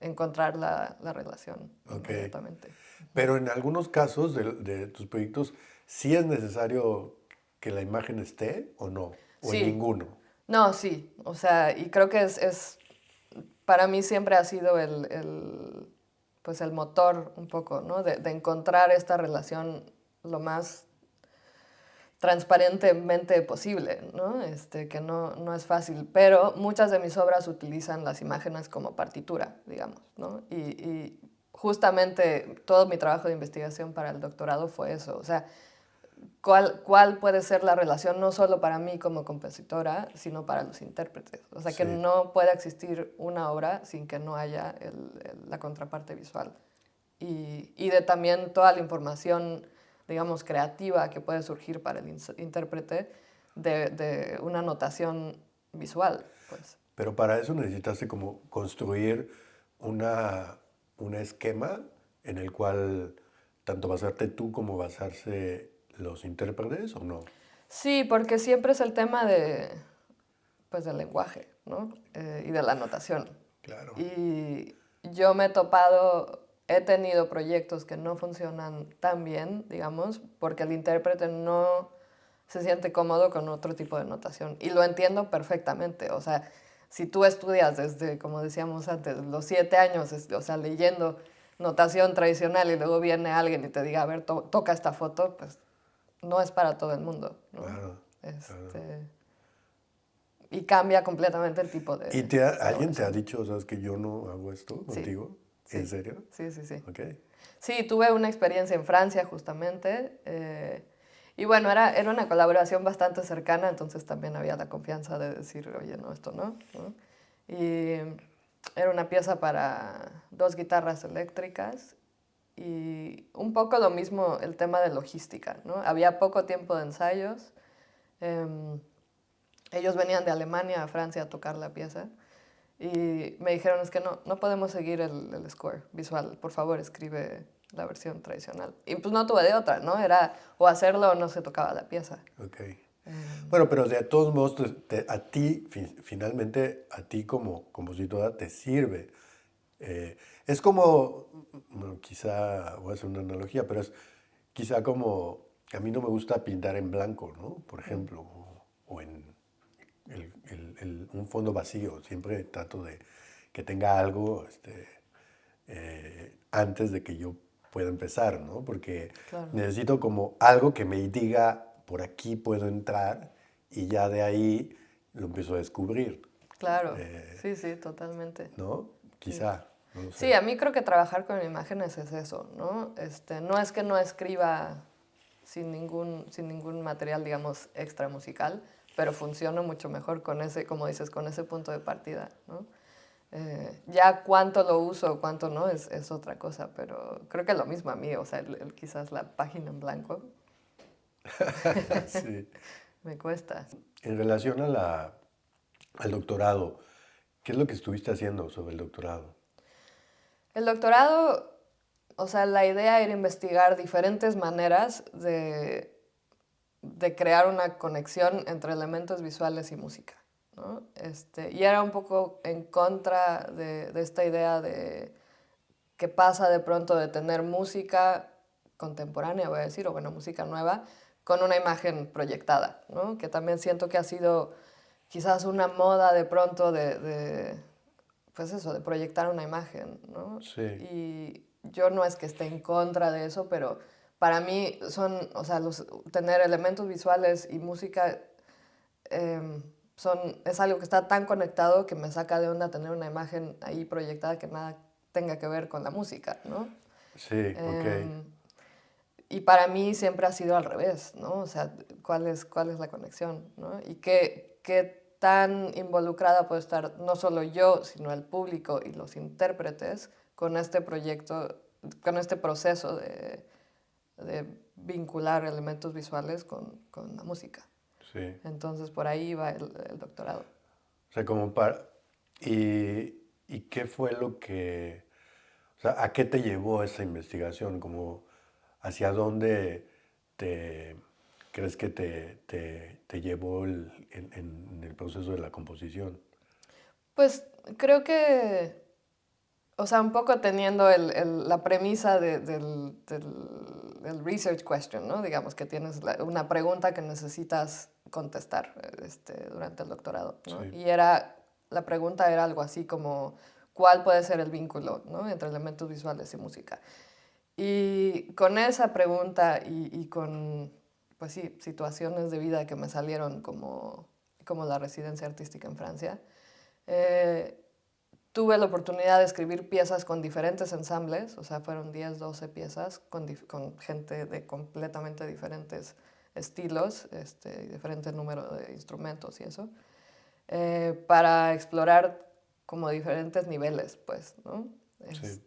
encontrar la relación Ok. inmediatamente. Pero en algunos casos de tus proyectos, ¿sí es necesario que la imagen esté o no? ¿O en Sí, ninguno? no, sí, o sea, y creo que para mí siempre ha sido pues el motor un poco, ¿no? De encontrar esta relación lo más transparentemente posible, ¿no? Que no es fácil, pero muchas de mis obras utilizan las imágenes como partitura, digamos, ¿no? Y justamente todo mi trabajo de investigación para el doctorado fue eso, o sea, cuál puede ser la relación no solo para mí como compositora, sino para los intérpretes. O sea, que Sí, no puede existir una obra sin que no haya la contraparte visual. Y de también toda la información, digamos, creativa que puede surgir para el intérprete de una notación visual, pues. pero para eso necesitaste como construir una, un esquema en el cual tanto basarte tú como basarse los intérpretes o no. Sí, porque siempre es el tema pues, del lenguaje, ¿no? Y de la notación. Claro. Y yo me he topado, he tenido proyectos que no funcionan tan bien, digamos, porque el intérprete no se siente cómodo con otro tipo de notación. Y lo entiendo perfectamente. O sea, si tú estudias desde, como decíamos antes, los 7 años, o sea, leyendo notación tradicional y luego viene alguien y te diga, a ver, toca esta foto, pues no es para todo el mundo, ¿no? Claro, claro. Este, y cambia completamente el tipo ¿Y de alguien te ha elaboración. dicho, sabes, que yo no hago esto Sí, contigo? ¿En sí, serio? sí, sí, sí. Ok. Sí, tuve una experiencia en Francia justamente. Y bueno, era una colaboración bastante cercana, entonces también había la confianza de decir, oye, no, esto no, ¿no? Y era una pieza para 2 guitarras eléctricas y un poco lo mismo el tema de logística, ¿no? Había poco tiempo de ensayos. em, Ellos venían de Alemania a Francia a tocar la pieza y me dijeron, es que no podemos seguir el score visual, por favor escribe la versión tradicional. Y pues no tuve de otra, ¿no? Era o hacerlo o no se tocaba la pieza. Ok. Em, Bueno, pero de todos modos, a ti, finalmente, a ti como compositora te sirve. Es como, bueno, quizá voy a hacer una analogía, pero es quizá como, a mí no me gusta pintar en blanco, ¿no? Por ejemplo, o en un fondo vacío. Siempre trato de que tenga algo antes de que yo pueda empezar, ¿no? Porque claro, necesito como algo que me diga, por aquí puedo entrar y ya de ahí lo empiezo a descubrir, claro, sí, sí, totalmente. ¿no? Sí. Quizá, no lo Sí, sé. a mí creo que trabajar con imágenes es eso, ¿no? No es que no escriba sin ningún material, digamos, extra musical, pero funciona mucho mejor con ese, como dices, con ese punto de partida, ¿no? Ya cuánto lo uso o cuánto no es otra cosa, pero creo que lo mismo a mí, o sea, quizás la página en blanco Sí. me cuesta. En relación al doctorado, ¿qué es lo que estuviste haciendo sobre el doctorado? El doctorado, o sea, la idea era investigar diferentes maneras de crear una conexión entre elementos visuales y música, ¿no? Y era un poco en contra de esta idea de que pasa de pronto de tener música contemporánea, voy a decir, o bueno, música nueva, con una imagen proyectada, ¿no? Que también siento que ha sido quizás una moda de pronto pues eso, de proyectar una imagen, ¿no? Sí, Y yo no es que esté en contra de eso, pero para mí o sea, tener elementos visuales y música es algo que está tan conectado que me saca de onda tener una imagen ahí proyectada que nada tenga que ver con la música, ¿no? sí, ok, Em, y para mí siempre ha sido al revés, ¿no? O sea, ¿cuál es la conexión, ¿no? Y qué tan involucrada puedo estar no solo yo, sino el público y los intérpretes con este proyecto, con este proceso de vincular elementos visuales con la música. sí. Entonces, por ahí va el doctorado. O sea, como para... ¿Y qué fue lo que... O sea, ¿a qué te llevó esa investigación? Como, ¿hacia dónde te crees que te llevó en el proceso de la composición? Pues creo que, o sea, un poco teniendo la premisa del research question, ¿no? Digamos que tienes una pregunta que necesitas contestar durante el doctorado, ¿no? Sí, Y la pregunta era algo así como, ¿cuál puede ser el vínculo, ¿no? Entre elementos visuales y música? Y con esa pregunta y con, pues sí, situaciones de vida que me salieron como la residencia artística en Francia, eh, tuve la oportunidad de escribir piezas con diferentes ensambles, o sea, fueron 10, 12 piezas con gente de completamente diferentes estilos, diferente número de instrumentos y eso, para explorar como diferentes niveles, pues, ¿no? sí,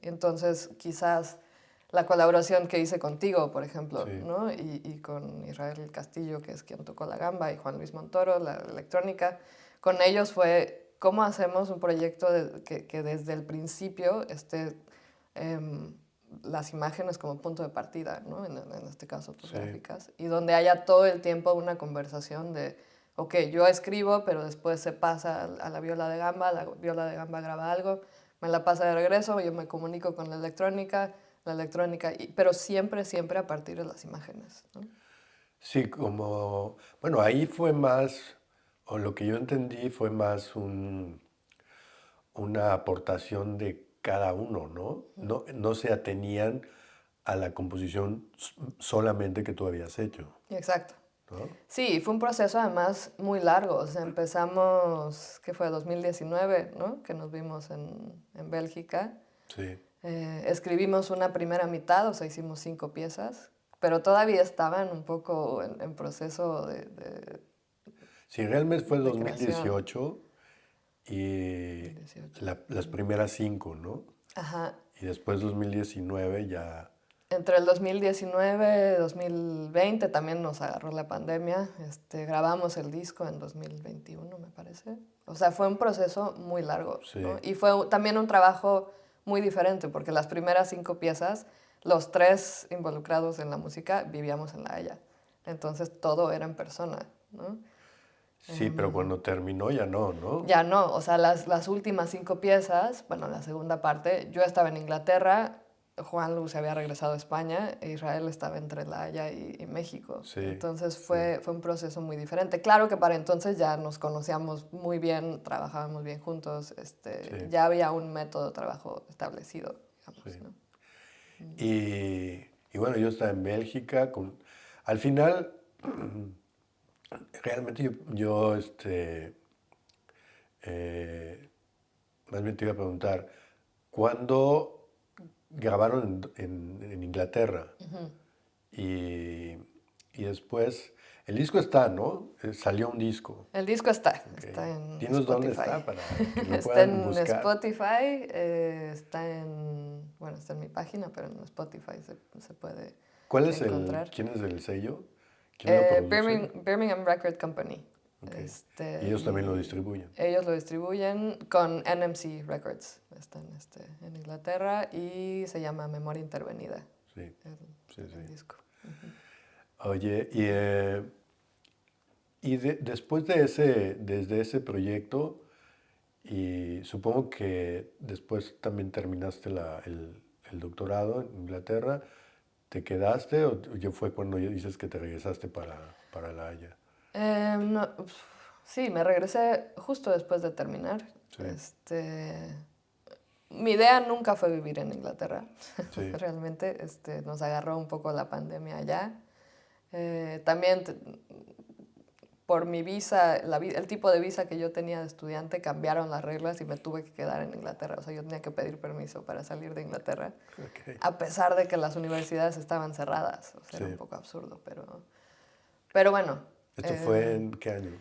Y entonces quizás la colaboración que hice contigo, por ejemplo, sí, ¿no? Y con Israel Castillo, que es quien tocó la gamba, y Juan Luis Montoro, la electrónica, con ellos fue cómo hacemos un proyecto que desde el principio esté las imágenes como punto de partida, ¿no? En este caso, tus sí, gráficas, y donde haya todo el tiempo una conversación de, ok, yo escribo, pero después se pasa a la viola de gamba, la viola de gamba graba algo, me la pasa de regreso, yo me comunico con la electrónica, pero siempre, siempre a partir de las imágenes, ¿no? sí, como... Bueno, ahí fue más, o lo que yo entendí fue más una aportación de cada uno, ¿no? No, no se atenían a la composición solamente que tú habías hecho, Exacto. ¿no? Sí, fue un proceso además muy largo. O sea, empezamos, ¿qué fue? 2019, ¿no? Que nos vimos en Bélgica. Sí. Escribimos una primera mitad, o sea, hicimos 5 piezas, pero todavía estaban un poco en proceso Sí, realmente fue de creación. 2018 y 2018. las primeras cinco, ¿no? Ajá. Y después 2019 ya... Entre el 2019 y 2020 también nos agarró la pandemia. Grabamos el disco en 2021, me parece. O sea, fue un proceso muy largo, ¿no? Sí, Y fue también un trabajo muy diferente, porque las primeras 5 piezas, los 3 involucrados en la música vivíamos en La Haya. Entonces todo era en persona, ¿no? sí, pero cuando terminó ya no, ¿no? Ya no, o sea, las últimas 5 piezas, bueno, la segunda parte, yo estaba en Inglaterra, Juan Lu se había regresado a España e Israel estaba entre La Haya y México. Sí, Entonces sí, fue un proceso muy diferente. Claro que para entonces ya nos conocíamos muy bien, trabajábamos bien juntos, sí, ya había un método de trabajo establecido, digamos, sí. ¿no? Y bueno, yo estaba en Bélgica. Al final, realmente eh, más bien te iba a preguntar, ¿cuándo grabaron en Inglaterra? Y, y después, el disco está, ¿no? Salió un disco. El disco Ok. está en Dinos dónde Spotify. está para que lo Está puedan en buscar. Spotify, bueno, está en mi página, pero en Spotify se puede encontrar. ¿Quién es el sello? ¿Quién lo produce? Birmingham Record Company. Ok. Y ellos también lo Y distribuyen. ellos lo distribuyen con NMC Records. Está en Inglaterra y se llama Memoria Intervenida, Sí, el, sí, sí. el disco. Oye, después desde ese proyecto, y supongo que después también terminaste el doctorado en Inglaterra, te quedaste o ya fue cuando ya dices que te regresaste para La Haya? No, sí, me regresé justo después de terminar. Sí, Mi idea nunca fue vivir en Inglaterra. sí, Realmente nos agarró un poco la pandemia allá. También por mi visa, el tipo de visa que yo tenía de estudiante, cambiaron las reglas y me tuve que quedar en Inglaterra. O sea, yo tenía que pedir permiso para salir de Inglaterra, ok, a pesar de que las universidades estaban cerradas. O sea, era un sí. poco absurdo, pero bueno. ¿Esto fue eh, en qué año?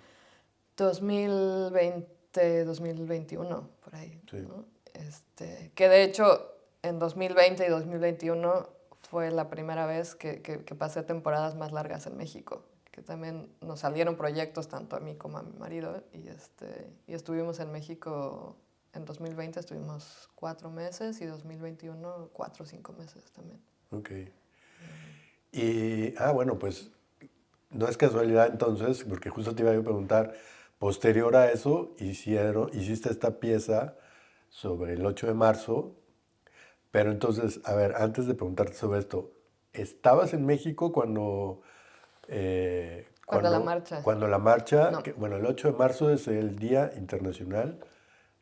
2020, 2021, por ahí, Sí, ¿no? Que de hecho en 2020 y 2021 fue la primera vez que pasé temporadas más largas en México, que también nos salieron proyectos tanto a mí como a mi marido y estuvimos en México en 2020, estuvimos 4 meses y 2021 4 o 5 meses también. ok. Bueno, pues no es casualidad entonces, porque justo te iba a preguntar, posterior a eso, hiciste esta pieza sobre el 8 de marzo, pero entonces, a ver, antes de preguntarte sobre esto, ¿estabas en México Cuando la marcha, cuando la marcha, no, bueno, el 8 de marzo es el Día Internacional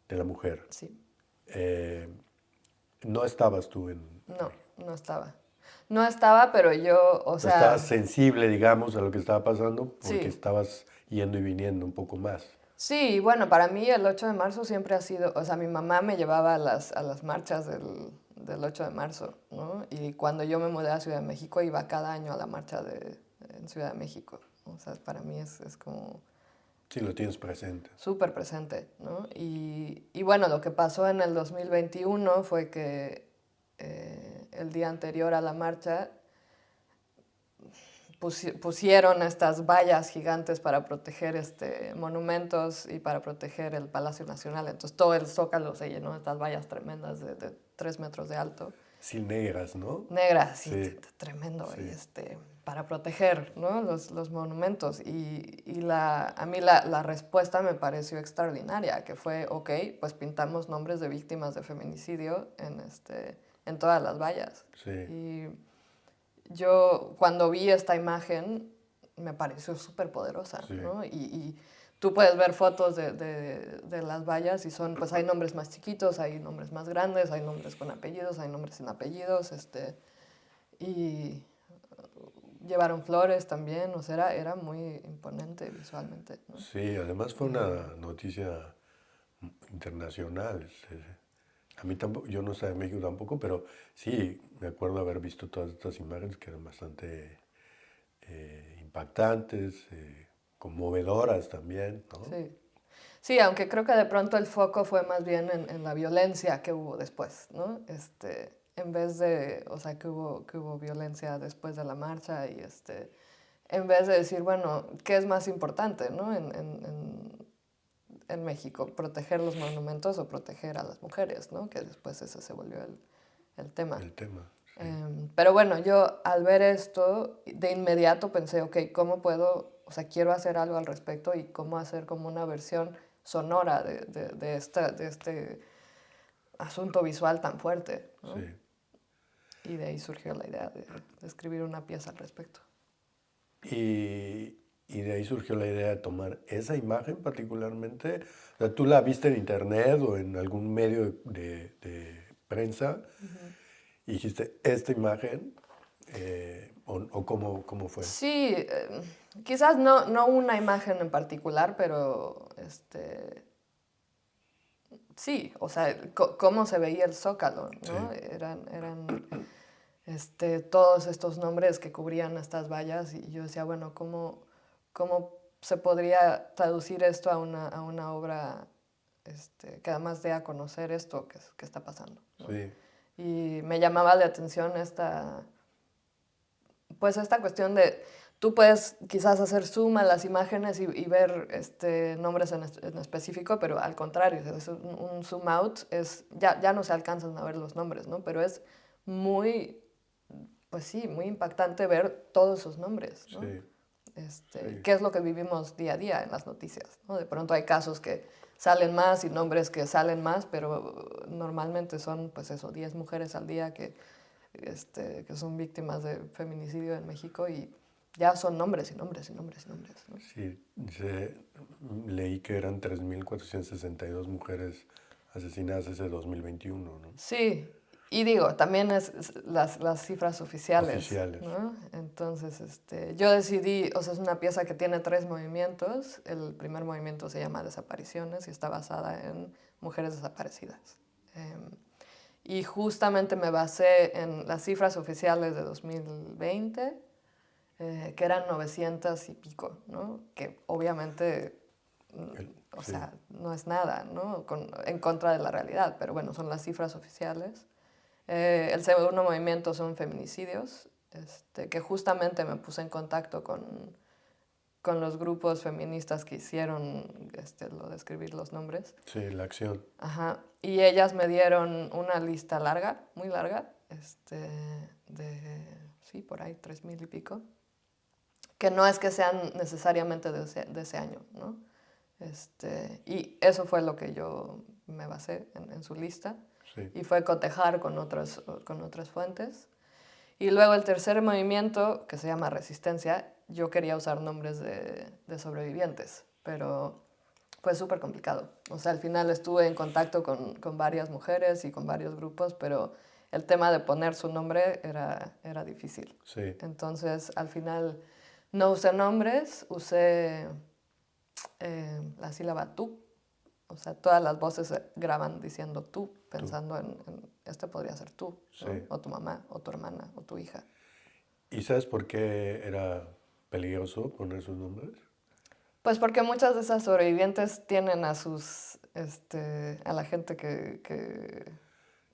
de la Mujer? sí. Eh, no estabas tú en No, México. no estaba. No estaba, pero yo, o No estabas sea, sensible, digamos, a lo que estaba pasando porque sí. estabas yendo y viniendo un poco más. Sí, bueno, para mí el 8 de marzo siempre ha sido, o sea, mi mamá me llevaba a las marchas del 8 de marzo, ¿no? Y cuando yo me mudé a Ciudad de México iba cada año a la marcha en Ciudad de México. O sea, para mí es como Sí, lo tienes presente. súper presente, ¿no? Y bueno, lo que pasó en el 2021 fue que el día anterior a la marcha pusieron estas vallas gigantes para proteger monumentos y para proteger el Palacio Nacional. Entonces todo el Zócalo se llenó de estas vallas tremendas de 3 metros de alto, Sí, negras, ¿no? negras, sí, Sí, tremendo, y sí, para proteger, ¿no? los monumentos. A mí la respuesta me pareció extraordinaria, que fue, ok, pues pintamos nombres de víctimas de feminicidio en todas las vallas. sí, Y yo cuando vi esta imagen me pareció súper poderosa, sí, ¿no? Y tú puedes ver fotos de las vallas y pues hay nombres más chiquitos, hay nombres más grandes, hay nombres con apellidos, hay nombres sin apellidos, y llevaron flores también, o sea, era muy imponente visualmente, ¿no? sí. Además fue una noticia internacional. A mí tampoco, yo no estaba en México tampoco, pero sí, me acuerdo haber visto todas estas imágenes que eran bastante impactantes, conmovedoras también, ¿no? Sí. Sí, aunque creo que de pronto el foco fue más bien en la violencia que hubo después, ¿no? En vez de, o sea, que hubo violencia después de la marcha y en vez de decir, bueno, ¿qué es más importante, ¿no? En México, proteger los monumentos o proteger a las mujeres, ¿no? Que después ese se volvió el tema. El tema, sí, Pero bueno, yo al ver esto, de inmediato pensé, ok, ¿cómo puedo, o sea, quiero hacer algo al respecto y cómo hacer como una versión sonora de este asunto visual tan fuerte, sí. ¿no? Y de ahí surgió la idea de escribir una pieza al respecto. Y de ahí surgió la idea de tomar esa imagen particularmente. O sea, tú la viste en internet o en algún medio de prensa y dijiste, esta imagen, o cómo fue. Sí, quizás no una imagen en particular, pero sí, o sea, cómo se veía el Zócalo, ¿no? Sí, Eran todos estos nombres que cubrían estas vallas y yo decía, bueno, ¿cómo se podría traducir esto a una obra que además dé a conocer esto que está pasando, ¿no? sí, Y me llamaba la atención pues esta cuestión de, tú puedes quizás hacer zoom a las imágenes y ver nombres en específico, pero al contrario, es un zoom out, ya no se alcanzan a ver los nombres, ¿no? Pero es muy, pues sí, muy impactante ver todos esos nombres, ¿no? sí, sí, ¿Qué es lo que vivimos día a día en las noticias, ¿no? De pronto hay casos que salen más y nombres que salen más, pero normalmente son, pues eso, 10 mujeres al día que que son víctimas de feminicidio en México y ya son nombres y nombres y nombres y nombres, ¿no? Sí, leí que eran 3.462 mujeres asesinadas ese 2021, ¿no? Sí, y digo, también es las cifras oficiales, Oficiales. ¿no? Entonces, yo decidí, o sea, es una pieza que tiene 3 movimientos. El primer movimiento se llama Desapariciones y está basada en mujeres desaparecidas. Y justamente me basé en las cifras oficiales de 2020, que eran 900 y pico, ¿no? Que obviamente, o Sí, sea, no es nada, ¿no? En contra de la realidad, pero bueno, son las cifras oficiales. El segundo movimiento son feminicidios, que justamente me puse en contacto con los grupos feministas que hicieron lo de escribir los nombres. sí, la acción. Ajá. Y ellas me dieron una lista larga, muy larga, sí, por ahí 3000 y pico, que no es que sean necesariamente de ese año, ¿no? Y eso fue lo que yo me basé en su lista, Sí, y fue cotejar con otras fuentes. Y luego el tercer movimiento, que se llama Resistencia, yo quería usar nombres de sobrevivientes, pero fue súper complicado. O sea, al final estuve en contacto con varias mujeres y con varios grupos, pero el tema de poner su nombre era difícil. sí, Entonces, al final no usé nombres, usé la sílaba tú. O sea, todas las voces se graban diciendo tú, tú, pensando este podría ser tú, ¿no? sí. O tu mamá, o tu hermana, o tu hija. ¿Y sabes por qué era peligroso poner sus nombres? Pues porque muchas de esas sobrevivientes tienen a la gente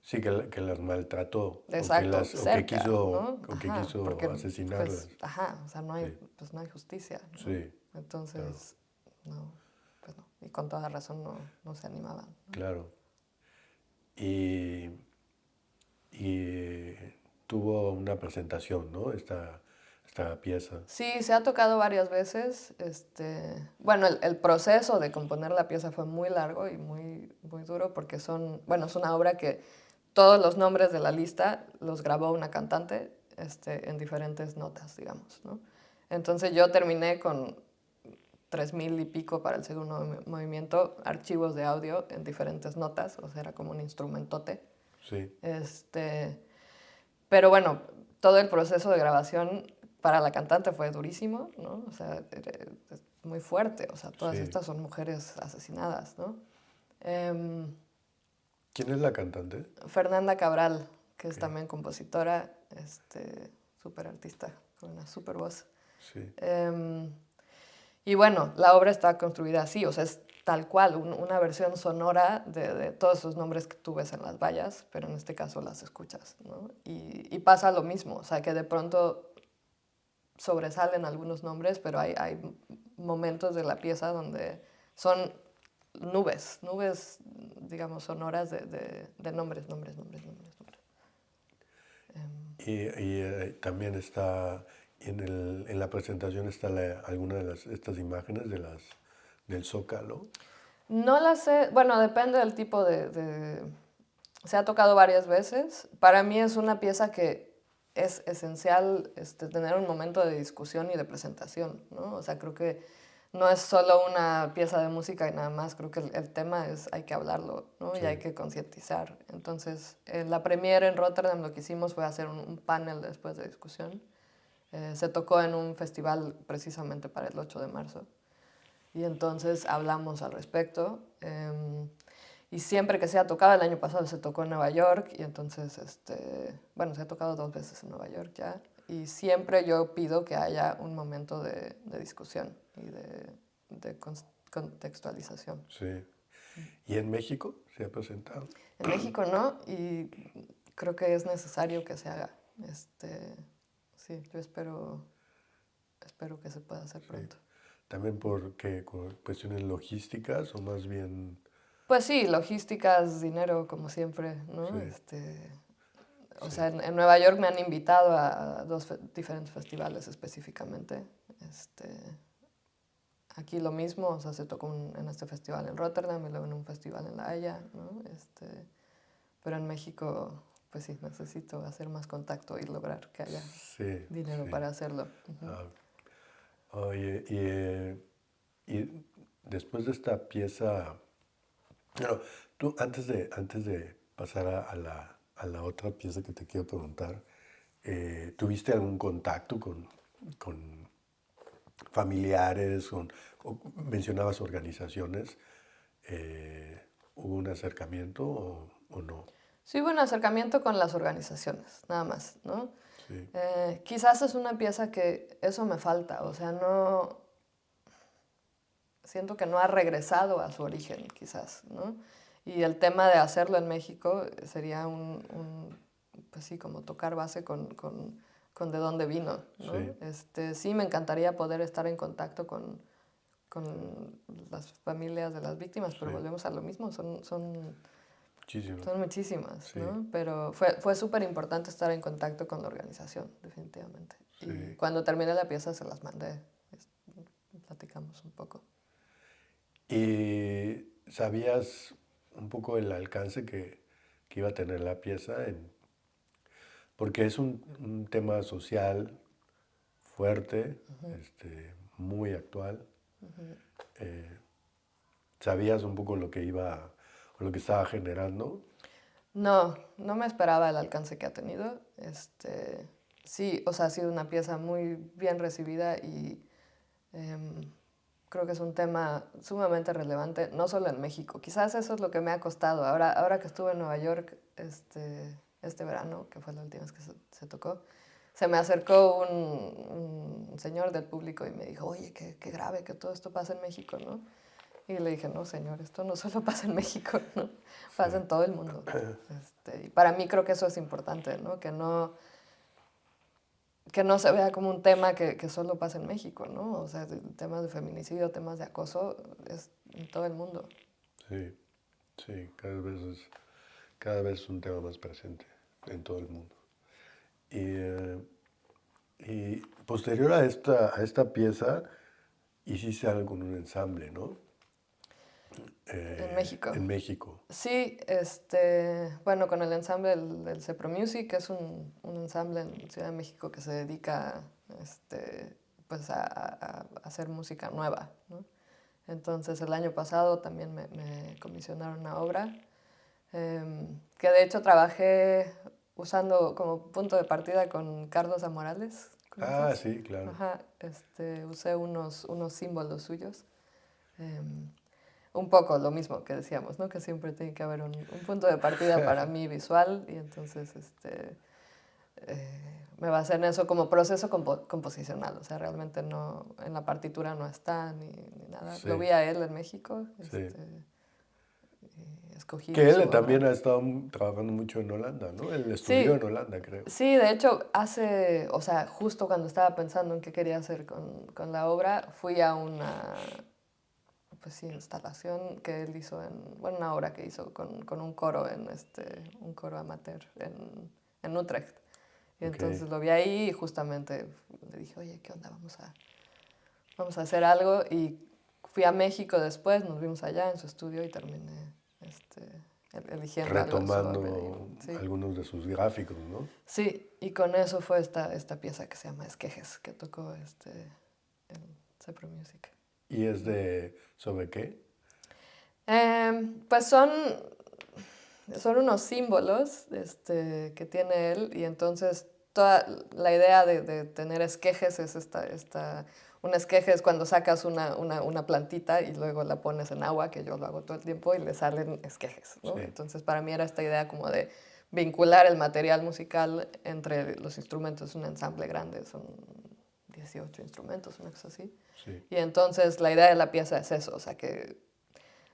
Sí, que las maltrató exacto, o que cerca, ¿no? Ajá, quiso porque, asesinarlas. pues, ajá, o sea, Sí, pues no hay justicia, ¿no? sí, claro, Entonces, no, pues no. Y con toda razón no se animaban, ¿no? claro. Y, y tuvo una presentación, ¿no? Esta pieza. Sí, se ha tocado varias veces. Bueno, el proceso de componer la pieza fue muy largo y muy, muy duro porque bueno, es una obra que todos los nombres de la lista los grabó una cantante, en diferentes notas, digamos, ¿no? Entonces yo terminé con 3000 y pico para el segundo movimiento, archivos de audio en diferentes notas, o sea, era como un instrumentote. Sí, Pero bueno, todo el proceso de grabación para la cantante fue durísimo, ¿no? O sea, es muy fuerte, o sea, todas sí. estas son mujeres asesinadas, ¿no? Em, ¿Quién es la cantante? Fernanda Cabral, que es Ok, también compositora, súper artista, con una súper voz. sí, Em, y bueno, la obra está construida así, o sea, es tal cual, una versión sonora de todos esos nombres que tú ves en las vallas, pero en este caso las escuchas, ¿no? Y pasa lo mismo, o sea, que de pronto sobresalen algunos nombres, pero hay momentos de la pieza donde son nubes, digamos, sonoras de nombres, nombres, nombres, nombres, nombres. También está en la presentación está alguna de estas imágenes del Zócalo. No las sé, bueno, depende del tipo se ha tocado varias veces. Para mí es una pieza que es esencial tener un momento de discusión y de presentación, ¿no? O sea, creo que no es solo una pieza de música y nada más, creo que el tema hay que hablarlo, ¿no? Y hay Sí, que concientizar. Entonces, en la premiere en Rotterdam lo que hicimos fue hacer un panel después de discusión. Se tocó en un festival precisamente para el 8 de marzo. Y entonces hablamos al respecto. Y siempre que se ha tocado, el año pasado se tocó en Nueva York, y entonces, bueno, se ha tocado 2 veces en Nueva York ya, y siempre yo pido que haya un momento de discusión y de contextualización. sí. ¿Y en México se ha presentado? En México no, y creo que es necesario que se haga. Sí, yo espero que se pueda hacer Sí. pronto. También con cuestiones logísticas o más bien, Pues sí, logísticas, dinero, como siempre, ¿no? sí, O sí, sea, en Nueva York me han invitado a diferentes festivales específicamente. Este, Aquí lo mismo, o sea, se tocó en este festival en Rotterdam y luego en un festival en La Haya, ¿no? Pero en México, pues sí, necesito hacer más contacto y lograr que haya Sí, dinero sí. para hacerlo. Ujú. Ah, oye, y después de esta pieza, bueno, tú antes de pasar a la otra pieza que te quiero preguntar, ¿tuviste algún contacto con familiares, o mencionabas organizaciones? ¿Hubo un acercamiento o no? Sí hubo un acercamiento con las organizaciones, nada más, ¿no? Sí, Quizás es una pieza que eso me falta, o sea, no, siento que no ha regresado a su origen, quizás, ¿no? Y el tema de hacerlo en México sería pues sí, como tocar base con de dónde vino, ¿no? sí, Sí, me encantaría poder estar en contacto con las familias de las víctimas, pero sí, volvemos a lo mismo, muchísimas, son muchísimas, sí, ¿no? Pero fue súper importante estar en contacto con la organización, definitivamente. Y sí. cuando terminé la pieza se las mandé, es- platicamos un poco. ¿Y sabías un poco el alcance que iba a tener la pieza? Porque es un tema social fuerte, muy actual. Eh, ¿Sabías un poco lo que iba, o lo que estaba generando? No, no me esperaba el alcance que ha tenido. Sí, o sea, ha sido una pieza muy bien recibida y em, creo que es un tema sumamente relevante, no solo en México. Quizás eso es lo que me ha costado. Ahora que estuve en Nueva York este verano, que fue la última vez que se tocó, se me acercó un señor del público y me dijo, oye, qué grave que todo esto pasa en México, ¿no? Y le dije, no, señor, esto no solo pasa en México, ¿no? Pasa Sí, en todo el mundo. Y para mí creo que eso es importante, ¿no? Que no se vea como un tema que solo pasa en México, ¿no? O sea, temas de feminicidio, temas de acoso, es en todo el mundo. sí, sí, cada vez es un tema más presente en todo el mundo. Y, y posterior a esta pieza, hiciste algo con un ensamble, ¿no? En México. En México. Sí, bueno, con el ensamble del Cepro Music, que es un ensamble en Ciudad de México que se dedica pues a hacer música nueva, ¿no? Entonces el año pasado también me comisionaron una obra, que de hecho trabajé usando como punto de partida con Carlos Amorales, Ah, ¿conoces? sí, claro. Ajá, usé unos símbolos suyos. em, un poco lo mismo que decíamos, ¿no? Que siempre tiene que haber un punto de partida para mí visual y entonces me basé en eso como proceso composicional, o sea, realmente no, en la partitura no está ni nada. Lo Sí, vi a él en México, sí. y escogí Que él su también obra. ha estado trabajando mucho en Holanda, ¿no? Él estudió en Sí, Holanda, creo. sí, de hecho, o sea, justo cuando estaba pensando en qué quería hacer con la obra, fui a pues sí, instalación que él hizo bueno, una obra que hizo con un coro un coro amateur en Utrecht. Y Ok, entonces lo vi ahí y justamente le dije, oye, ¿qué onda? Vamos a hacer algo. Y fui a México después, nos vimos allá en su estudio y terminé este, eligiendo algo de su obra. retomando Sí. algunos de sus gráficos, ¿no? Sí, y con eso fue esta pieza que se llama Esquejes, que tocó el Cepro Music. ¿Y es sobre qué? Pues son unos símbolos que tiene él y entonces toda la idea de tener esquejes es un esqueje es cuando sacas una plantita y luego la pones en agua, que yo lo hago todo el tiempo, y le salen esquejes, ¿no? Sí, Entonces para mí era esta idea como de vincular el material musical entre los instrumentos, un ensamble grande, son 18 instrumentos, una cosa así. sí, Y entonces la idea de la pieza es eso, o sea que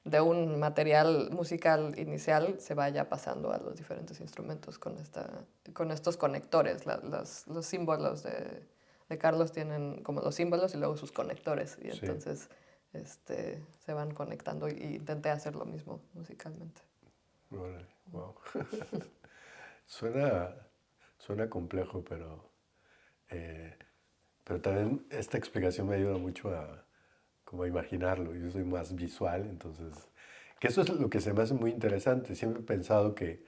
de un material musical inicial se vaya pasando a los diferentes instrumentos con estos conectores. Los símbolos de Carlos tienen como los símbolos y luego sus conectores. Y sí. entonces se van conectando y intenté hacer lo mismo musicalmente. Órale, wow. Suena, suena complejo, eh, pero también esta explicación me ayuda mucho como a imaginarlo. Yo soy más visual, entonces, que eso es lo que se me hace muy interesante. Siempre he pensado que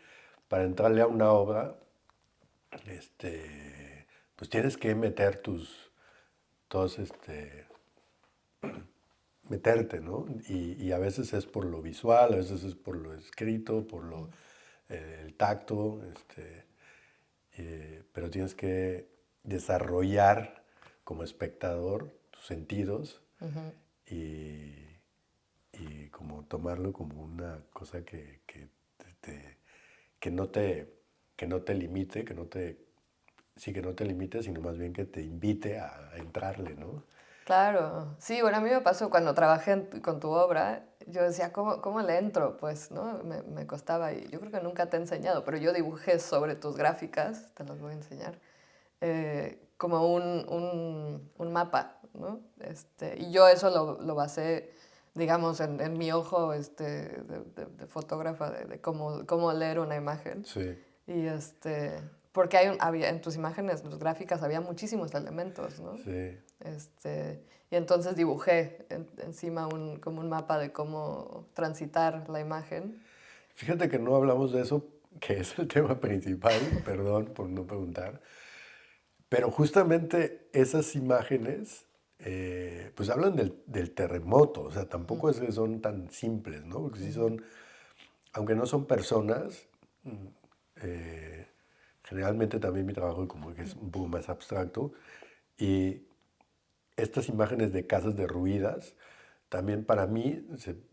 para entrarle a una obra, pues tienes que meter todos, meterte, ¿no? Y a veces es por lo visual, a veces es por lo escrito, por el tacto, pero tienes que desarrollar como espectador tus sentidos y, y como tomarlo como una cosa te- que no te, que no te limite, sí, que no te limite, sino más bien que te invite a entrarle, ¿no? Claro, sí, bueno, a mí me pasó cuando trabajé con tu obra, yo decía, ¿cómo le entro? Pues, ¿no? Me costaba y yo creo que nunca te he enseñado, pero yo dibujé sobre tus gráficas, te las voy a enseñar, como un mapa, ¿no? Y yo eso lo basé, digamos, en mi ojo de fotógrafa, de cómo leer una imagen. Sí, Y porque había, en tus imágenes, tus gráficas, había muchísimos elementos, ¿no? sí. Y entonces dibujé encima como un mapa de cómo transitar la imagen. Fíjate que no hablamos de eso, que es el tema principal, perdón por no preguntar, pero justamente esas imágenes, pues hablan del terremoto, o sea, tampoco es que son tan simples, ¿no? Porque sí son, aunque no son personas, eh, generalmente también mi trabajo como que es un poco más abstracto, y estas imágenes de casas derruidas, también para mí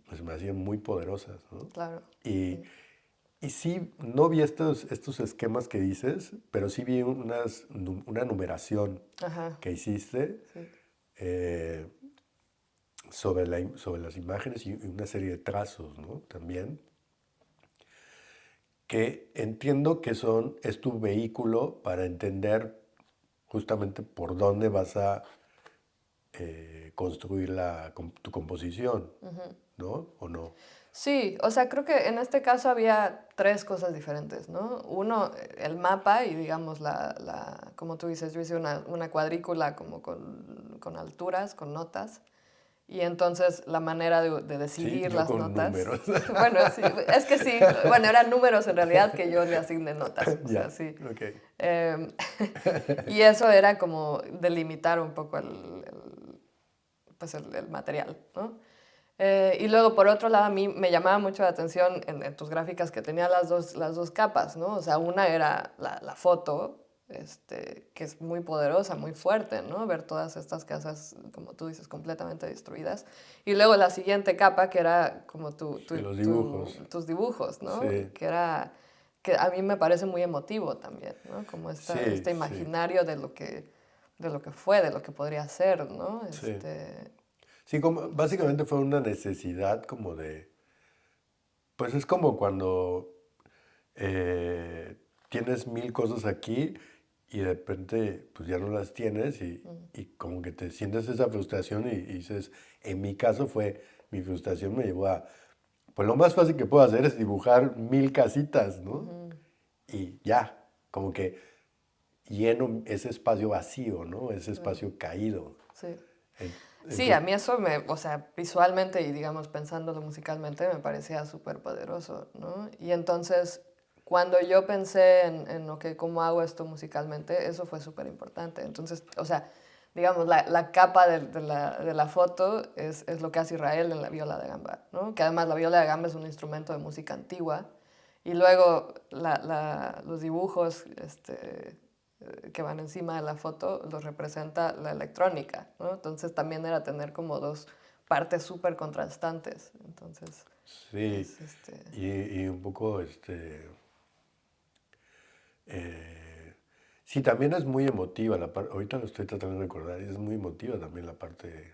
pues me hacían muy poderosas, ¿no? Claro, Y, sí. y sí, no vi estos esquemas que dices, pero sí vi una numeración Ajá, que hiciste sí. eh, sobre las imágenes y una serie de trazos, ¿no? También, que entiendo que es tu vehículo para entender justamente por dónde vas a construir tu composición, ¿no? ¿O no? Sí, o sea, creo que en este caso había tres cosas diferentes, ¿no? Uno, el mapa y digamos como tú dices, yo hice una cuadrícula como con alturas, con notas. Y entonces la manera de Sí, decidir yo las con notas, números. bueno, sí, es que sí, bueno, eran números en realidad que yo le asigné notas, o sea, Ya, sí. ok. Em, y eso era como delimitar un poco pues el material, ¿no? Y luego, por otro lado, a mí me llamaba mucho la atención en tus gráficas que tenía las dos capas, ¿no? O sea, una era la foto, que es muy poderosa, muy fuerte, ¿no? Ver todas estas casas, como tú dices, completamente destruidas. Y luego la siguiente capa, que era como Sí, los dibujos. tus dibujos, ¿no? Sí, Que a mí me parece muy emotivo también, ¿no? Como sí, este sí, imaginario de lo que fue, de lo que podría ser, ¿no? sí. Sí, como, básicamente fue una necesidad como pues es como cuando tienes mil cosas aquí y de repente pues ya no las tienes y como que te sientes esa frustración y dices, en mi caso mi frustración me llevó pues lo más fácil que puedo hacer es dibujar mil casitas, ¿no? Y ya, como que lleno ese espacio vacío, ¿no? Ese espacio caído. Sí. Sí, a Entonces, mí eso o sea, visualmente y digamos pensándolo musicalmente me parecía súper poderoso, ¿no? Y entonces, cuando yo pensé ok, ¿cómo hago esto musicalmente? Eso fue súper importante. Entonces, o sea, digamos, la capa de la foto es lo que hace Israel en la viola de gamba, ¿no? Que además la viola de gamba es un instrumento de música antigua. Y luego los dibujos, que van encima de la foto los representa la electrónica, ¿no? Entonces también era tener como dos partes súper contrastantes. Entonces, sí, es y un poco, sí, también es muy emotiva la parte, ahorita lo estoy tratando de recordar, y es muy emotiva también la parte,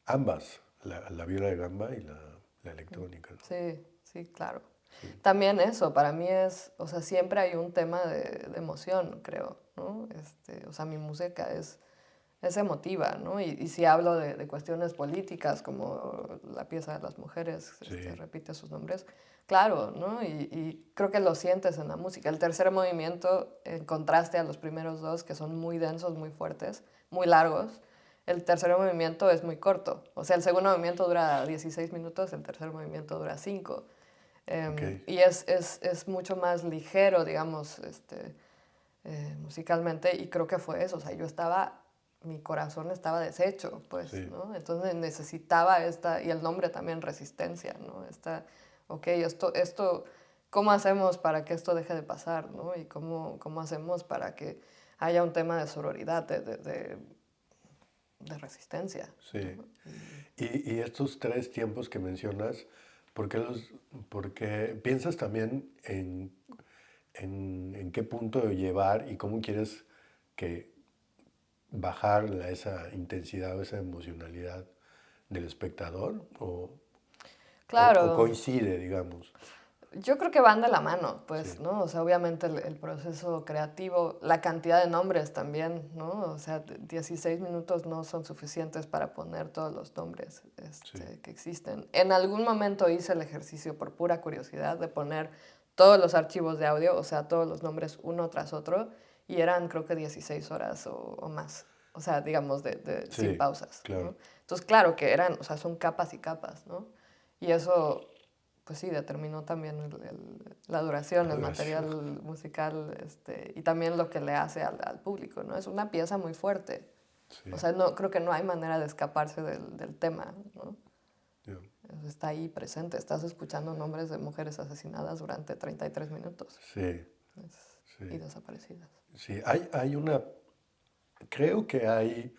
ambas, la viola de gamba y la electrónica, ¿no? sí, sí, claro. Sí, También eso, para mí o sea, siempre hay un tema de emoción, creo, ¿no? O sea, mi música es emotiva, ¿no? Y si hablo de cuestiones políticas, como la pieza de las mujeres, sí, repite sus nombres, claro, ¿no? Y creo que lo sientes en la música. El tercer movimiento, en contraste a los primeros dos, que son muy densos, muy fuertes, muy largos, el tercer movimiento es muy corto. O sea, el segundo movimiento dura 16 minutos, el tercer movimiento dura 5. Ok, Y es mucho más ligero, digamos, musicalmente, y creo que fue eso, o sea, mi corazón estaba deshecho, pues, sí, ¿no? Entonces necesitaba y el nombre también, Resistencia, ¿no? Ok, ¿cómo hacemos para que esto deje de pasar, ¿no? Y cómo hacemos para que haya un tema de sororidad, de resistencia, sí. ¿no? Y estos tres tiempos que mencionas, ¿por qué porque piensas también en qué punto llevar y cómo quieres que bajar esa intensidad o esa emocionalidad del espectador? ¿O Claro, coincide, digamos? yo creo que van de la mano, pues, Sí, ¿no? O sea, obviamente el proceso creativo, la cantidad de nombres también, ¿no? O sea, 16 minutos no son suficientes para poner todos los nombres sí, que existen. En algún momento hice el ejercicio por pura curiosidad de poner todos los archivos de audio, o sea, todos los nombres uno tras otro, y eran creo que 16 horas o más. O sea, digamos, sin sí, pausas, claro. ¿no? Entonces, claro que o sea, son capas y capas, ¿no? Y eso pues sí, determinó también la duración, La el duración. material musical, y también lo que le hace al público, ¿no? Es una pieza muy fuerte. O Sí, sea, creo que no hay manera de escaparse del tema, ¿no? ya, Está ahí presente. Estás escuchando nombres de mujeres asesinadas durante 33 minutos sí, y sí. desaparecidas. Sí, creo que hay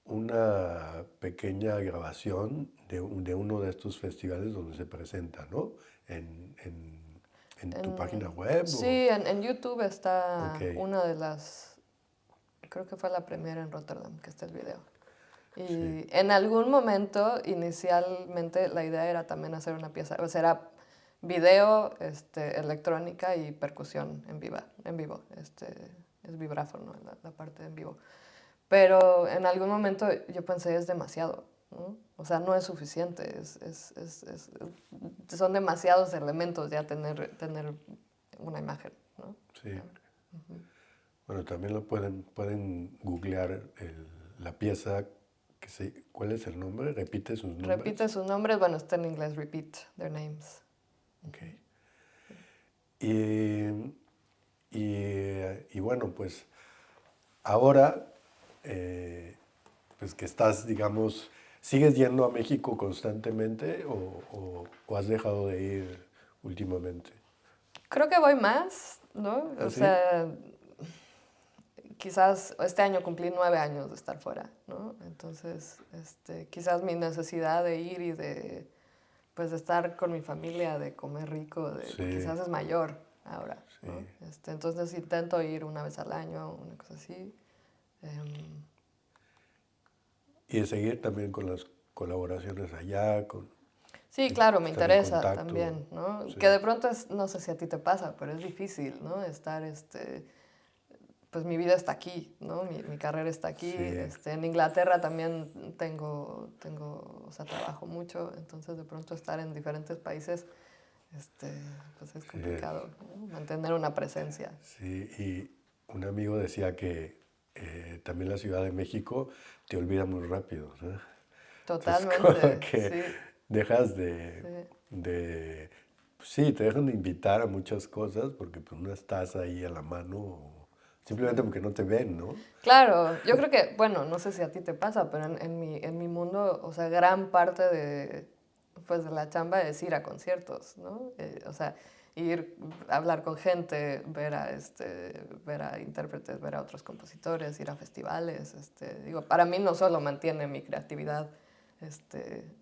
una pequeña grabación de uno de estos festivales donde se presenta, ¿no? En tu página web Sí, en YouTube ok, está una de creo que fue la primera en Rotterdam, que está el video. sí, Y en algún momento, inicialmente, la idea era también hacer una pieza, o sea, era video, electrónica y percusión en vivo, es vibráfono, la parte en vivo. Pero en algún momento yo pensé, es demasiado, ¿no? O sea, no es suficiente, son demasiados elementos ya tener una imagen, ¿no? sí. Bueno, también pueden googlear la pieza, ¿cuál es el nombre? ¿Repite sus Repite nombres? sus nombres, bueno, está en inglés, repeat their names. Ok. Y, y bueno, pues ahora, pues que estás, digamos, ¿sigues yendo a México constantemente o has dejado de ir últimamente? Creo que voy más, ¿no? O ¿Así? sea, quizás este año cumplí 9 años de estar fuera, ¿no? Entonces, quizás mi necesidad de ir y pues, de estar con mi familia, de comer rico, Sí, quizás es mayor ahora, ¿no? sí. Entonces intento ir una vez al año, una cosa así. Em, Y de seguir también con las colaboraciones allá, sí, claro, me estar en interesa contacto. también, ¿no? Que Sí, de pronto no sé si a ti te pasa, pero es difícil, ¿no? Pues mi vida está aquí, ¿no? Mi carrera está aquí. sí, En Inglaterra también o sea, trabajo mucho, entonces de pronto estar en diferentes países, pues es sí, complicado, ¿no? Mantener una presencia. sí. Y un amigo decía que también la Ciudad de México te olvida muy rápido, ¿no? Entonces, como Totalmente, que sí, dejas sí. pues sí, te dejan de invitar a muchas cosas porque pues no estás ahí a la mano o simplemente Sí. porque no te ven, ¿no? Claro, yo creo que, bueno, no sé si a ti te pasa, pero en mi mundo, o sea, gran parte pues, de la chamba es ir a conciertos, ¿no? O sea, ir a hablar con gente, ver a intérpretes, ver a otros compositores, ir a festivales. Digo, para mí no solo mantiene mi creatividad,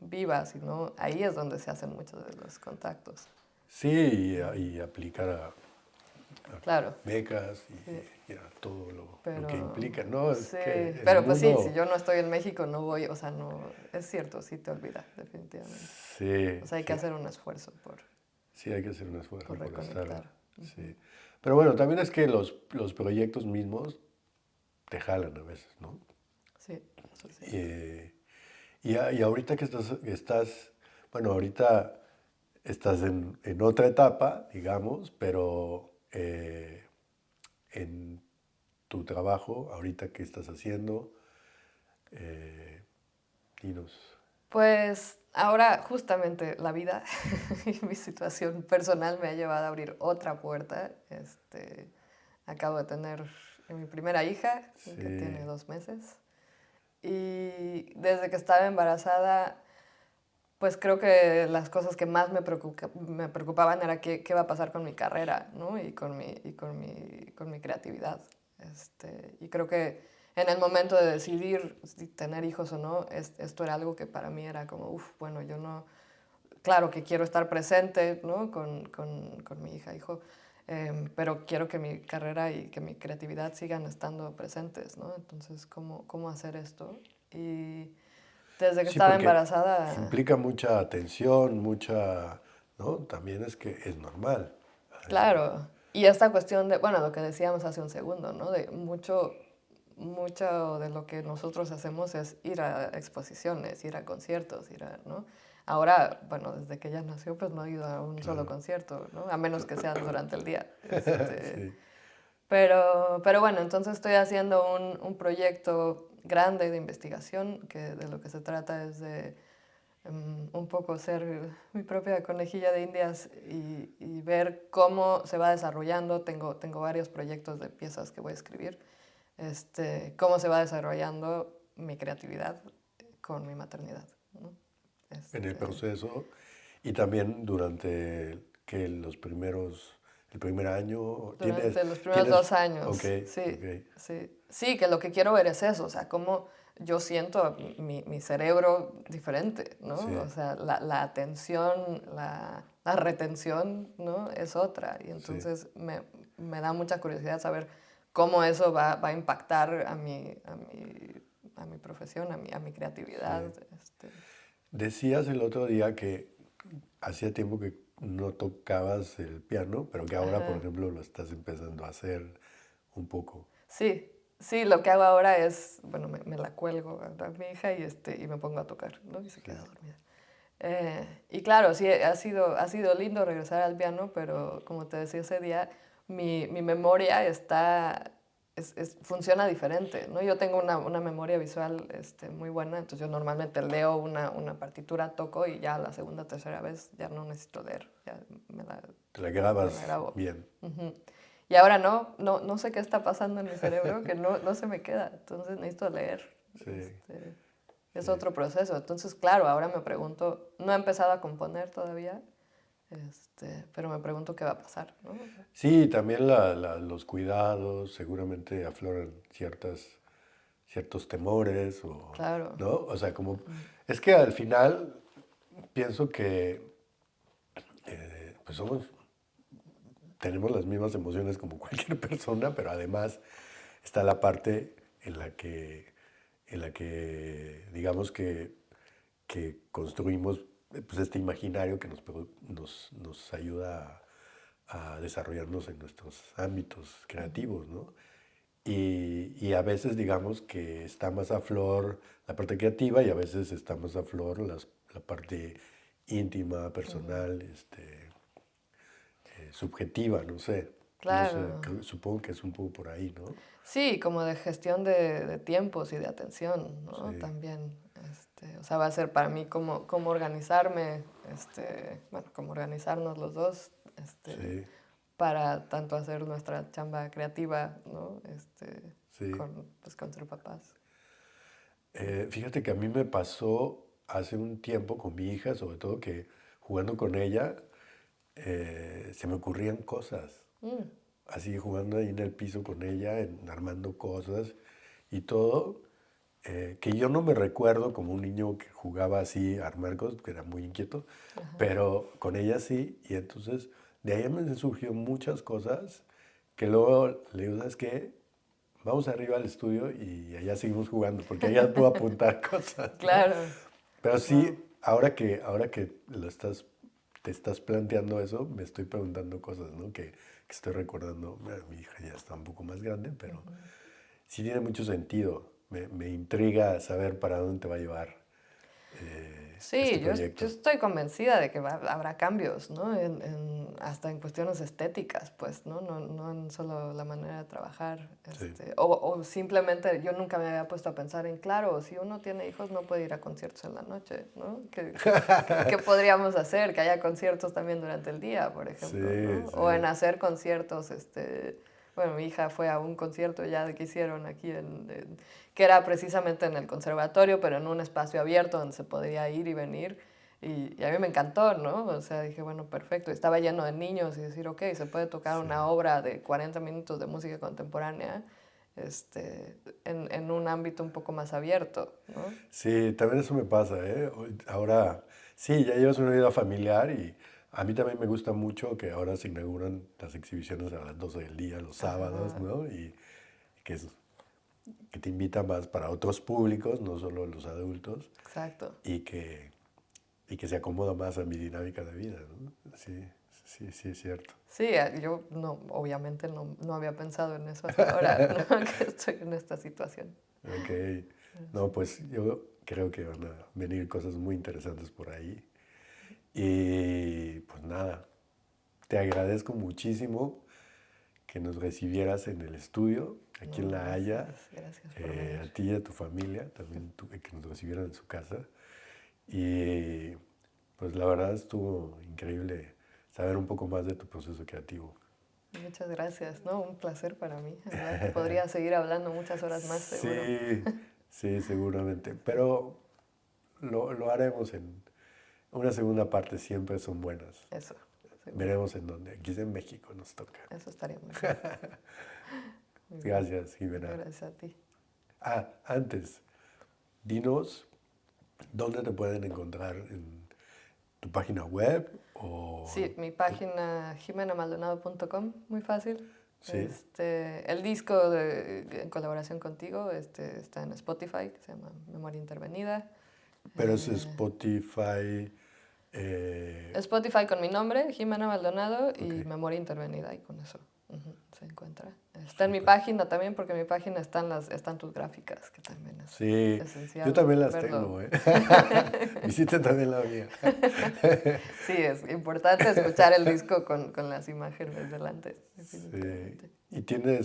viva, sino ahí es donde se hacen muchos de los contactos. Sí, y aplicar a Claro, becas sí. y a todo lo que Pero implica, ¿no? Es sí, que el pero pues sí, si mundo, yo no estoy en México, no voy, o sea, no, es cierto, sí te olvida, definitivamente. sí, O sea, hay que sí, hacer un esfuerzo sí hay que hacer un esfuerzo por por estar, reconectar. sí. Pero bueno, también es que los proyectos mismos te jalan a veces, ¿no? Sí, eso es cierto. Y, y ahorita que bueno, ahorita estás en otra etapa, digamos, pero en tu trabajo, ahorita qué estás haciendo, dinos. Pues ahora justamente la vida y mi situación personal me ha llevado a abrir otra puerta. Acabo de tener mi primera hija, que tiene Sí, 2 meses. Y desde que estaba embarazada, pues creo que las cosas que más me preocupaban era qué va a pasar con mi carrera, ¿no? Y con mi creatividad. Y creo que en el momento de decidir si tener hijos o no, esto era algo que para mí era como, uff, bueno, yo no, claro que quiero estar presente, ¿no? Con mi hija, hijo, pero quiero que mi carrera y que mi creatividad sigan estando presentes, ¿no? Entonces, ¿cómo hacer esto? Y desde que sí, estaba porque embarazada, implica mucha atención, mucha, ¿no? También es que es normal. claro. Y esta cuestión de, bueno, lo que decíamos hace un segundo, ¿no? De mucho de lo que nosotros hacemos es ir a exposiciones, ir a conciertos, ¿no? Ahora, bueno, desde que ella nació, pues no he ido a un solo Claro. concierto, ¿no? A menos que sean durante el día. Sí. Pero bueno, entonces estoy haciendo un proyecto grande de investigación que de lo que se trata es de un poco ser mi propia conejilla de indias y ver cómo se va desarrollando. Tengo varios proyectos de piezas que voy a escribir. Cómo se va desarrollando mi creatividad con mi maternidad, ¿no? En el Este, proceso y también durante que el primer año, Durante los primeros tienes, 2 años, ok, ok, sí, sí. Sí, que lo que quiero ver es eso, o sea, cómo yo siento mi cerebro diferente, ¿no? O sí, sea, la atención, la retención, ¿no? Es otra. Y sí. entonces me da mucha curiosidad saber cómo eso va a impactar a mi profesión, a mi creatividad. Sí. Decías el otro día que hacía tiempo que no tocabas el piano, pero que ahora, por Ajá. ejemplo, lo estás empezando a hacer un poco. Sí, sí, lo que hago ahora es, bueno, me la cuelgo a mi hija y me pongo a tocar, ¿no? Y se Sí, queda dormida. Y claro, sí, ha sido lindo regresar al piano, pero como te decía ese día, mi memoria funciona diferente, ¿no? Yo tengo una memoria visual muy buena, entonces yo normalmente leo una partitura, toco y ya la segunda, tercera vez ya no necesito leer, ya me la, te la me la grabas grabo. bien. Ujú. Y ahora no sé qué está pasando en mi cerebro, que no se me queda, entonces necesito leer. Sí, Es sí. otro proceso. Entonces, claro, ahora me pregunto, no he empezado a componer todavía, pero me pregunto qué va a pasar, ¿no? Sí, también los cuidados, seguramente afloran ciertos temores, o, Claro. ¿no? O sea, como, es que al final pienso que pues tenemos las mismas emociones como cualquier persona, pero además está la parte en la que digamos que construimos pues, este imaginario que nos ayuda a desarrollarnos en nuestros ámbitos Ujú, creativos, ¿no? Y a veces digamos que está más a flor la parte creativa y a veces está más a flor la parte íntima, ujú. personal, subjetiva, no sé, Claro. supongo que es un poco por ahí, ¿no? Sí, como de gestión de tiempos y de atención, ¿no? Sí, También, o sea, va a ser para mí cómo organizarme, bueno, cómo organizarnos los dos, sí, para tanto hacer nuestra chamba creativa, ¿no? sí. Con ser papás. Fíjate que a mí me pasó hace un tiempo con mi hija, sobre todo que jugando con ella, se me ocurrían cosas. Mm, Así jugando ahí en el piso con ella, armando cosas y todo, que yo no me recuerdo como un niño que jugaba así a armar cosas, que era muy inquieto, ajá. pero con ella sí, y entonces de ahí me surgió muchas cosas que luego le digo, ¿sabes qué? Vamos arriba al estudio y allá seguimos jugando, porque allá puedo apuntar cosas, ¿no? Claro. Pero Wow. sí, ahora que te estás planteando eso, me estoy preguntando cosas, ¿no? Que estoy recordando. Bueno, mi hija ya está un poco más grande, pero sí tiene mucho sentido. Me intriga saber para dónde te va a llevar. Sí, yo proyecto. estoy convencida de que habrá cambios, ¿no? Hasta en cuestiones estéticas, pues, ¿no? No en solo la manera de trabajar. Sí. O simplemente yo nunca me había puesto a pensar en, claro, si uno tiene hijos no puede ir a conciertos en la noche, ¿no? ¿Qué podríamos hacer? Que haya conciertos también durante el día, por ejemplo, Sí, ¿no? O en sí, hacer conciertos, bueno, mi hija fue a un concierto ya que hicieron aquí que era precisamente en el conservatorio, pero en un espacio abierto donde se podía ir y venir. Y a mí me encantó, ¿no? O sea, dije, bueno, perfecto. Estaba lleno de niños y decir, ok, se puede tocar sí. una obra de 40 minutos de música contemporánea en un ámbito un poco más abierto, ¿no? Sí, también eso me pasa, ¿eh? Ahora, sí, ya llevas una vida familiar y a mí también me gusta mucho que ahora se inauguran las exhibiciones a las 12 del día, los sábados, Ajá, ¿no? Y que, que te invita más para otros públicos, no solo los adultos, exacto. y que, y que se acomoda más a mi dinámica de vida, ¿no? Sí, sí, sí, es cierto. Sí, yo no, obviamente no había pensado en eso hasta ahora, ¿no? Que estoy en esta situación. Ok, no, pues yo creo que van a venir cosas muy interesantes por ahí. Y pues nada, te agradezco muchísimo que nos recibieras en el estudio, aquí en No, La Haya, gracias por venir. a ti y a tu familia, también que nos recibieran en su casa. Y pues la verdad estuvo increíble saber un poco más de tu proceso creativo. Muchas gracias, ¿no? Un placer para mí. Hablar. Podría seguir hablando muchas horas más, seguro. Sí, sí, seguramente, pero lo haremos en una segunda parte, siempre son buenas. Eso, seguro. Veremos en dónde. Aquí es en México, nos toca. Eso estaría muy bien. Muy bien. Gracias, Jimena. Gracias a ti. Ah, antes, dinos dónde te pueden encontrar en tu página web o... Sí, mi página jimenamaldonado.com, muy fácil. Sí, El disco en colaboración contigo está en Spotify, que se llama Memoria Intervenida. pero es Eh, Spotify... eh, Spotify con mi nombre, Jimena Maldonado, ok, y Memoria Intervenida, y con eso se encuentra. Está en mi súper. página también, porque en mi página están tus gráficas, que también es Sí, yo esencial también las verlo. tengo, ¿eh? Visiten también la mía. Sí, es importante escuchar el disco con las imágenes delante, Sí. definitivamente.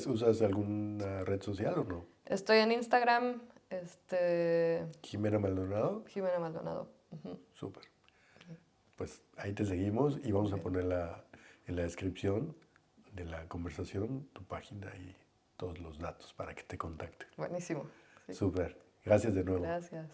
¿Y usas alguna red social o no? Estoy en Instagram, Jimena Maldonado. Jimena Maldonado. Ujú. Súper. Pues ahí te seguimos y vamos a Ok, ponerla en la descripción de la conversación, tu página y todos los datos para que te contacten. buenísimo. Sí, Súper. Gracias de nuevo. gracias.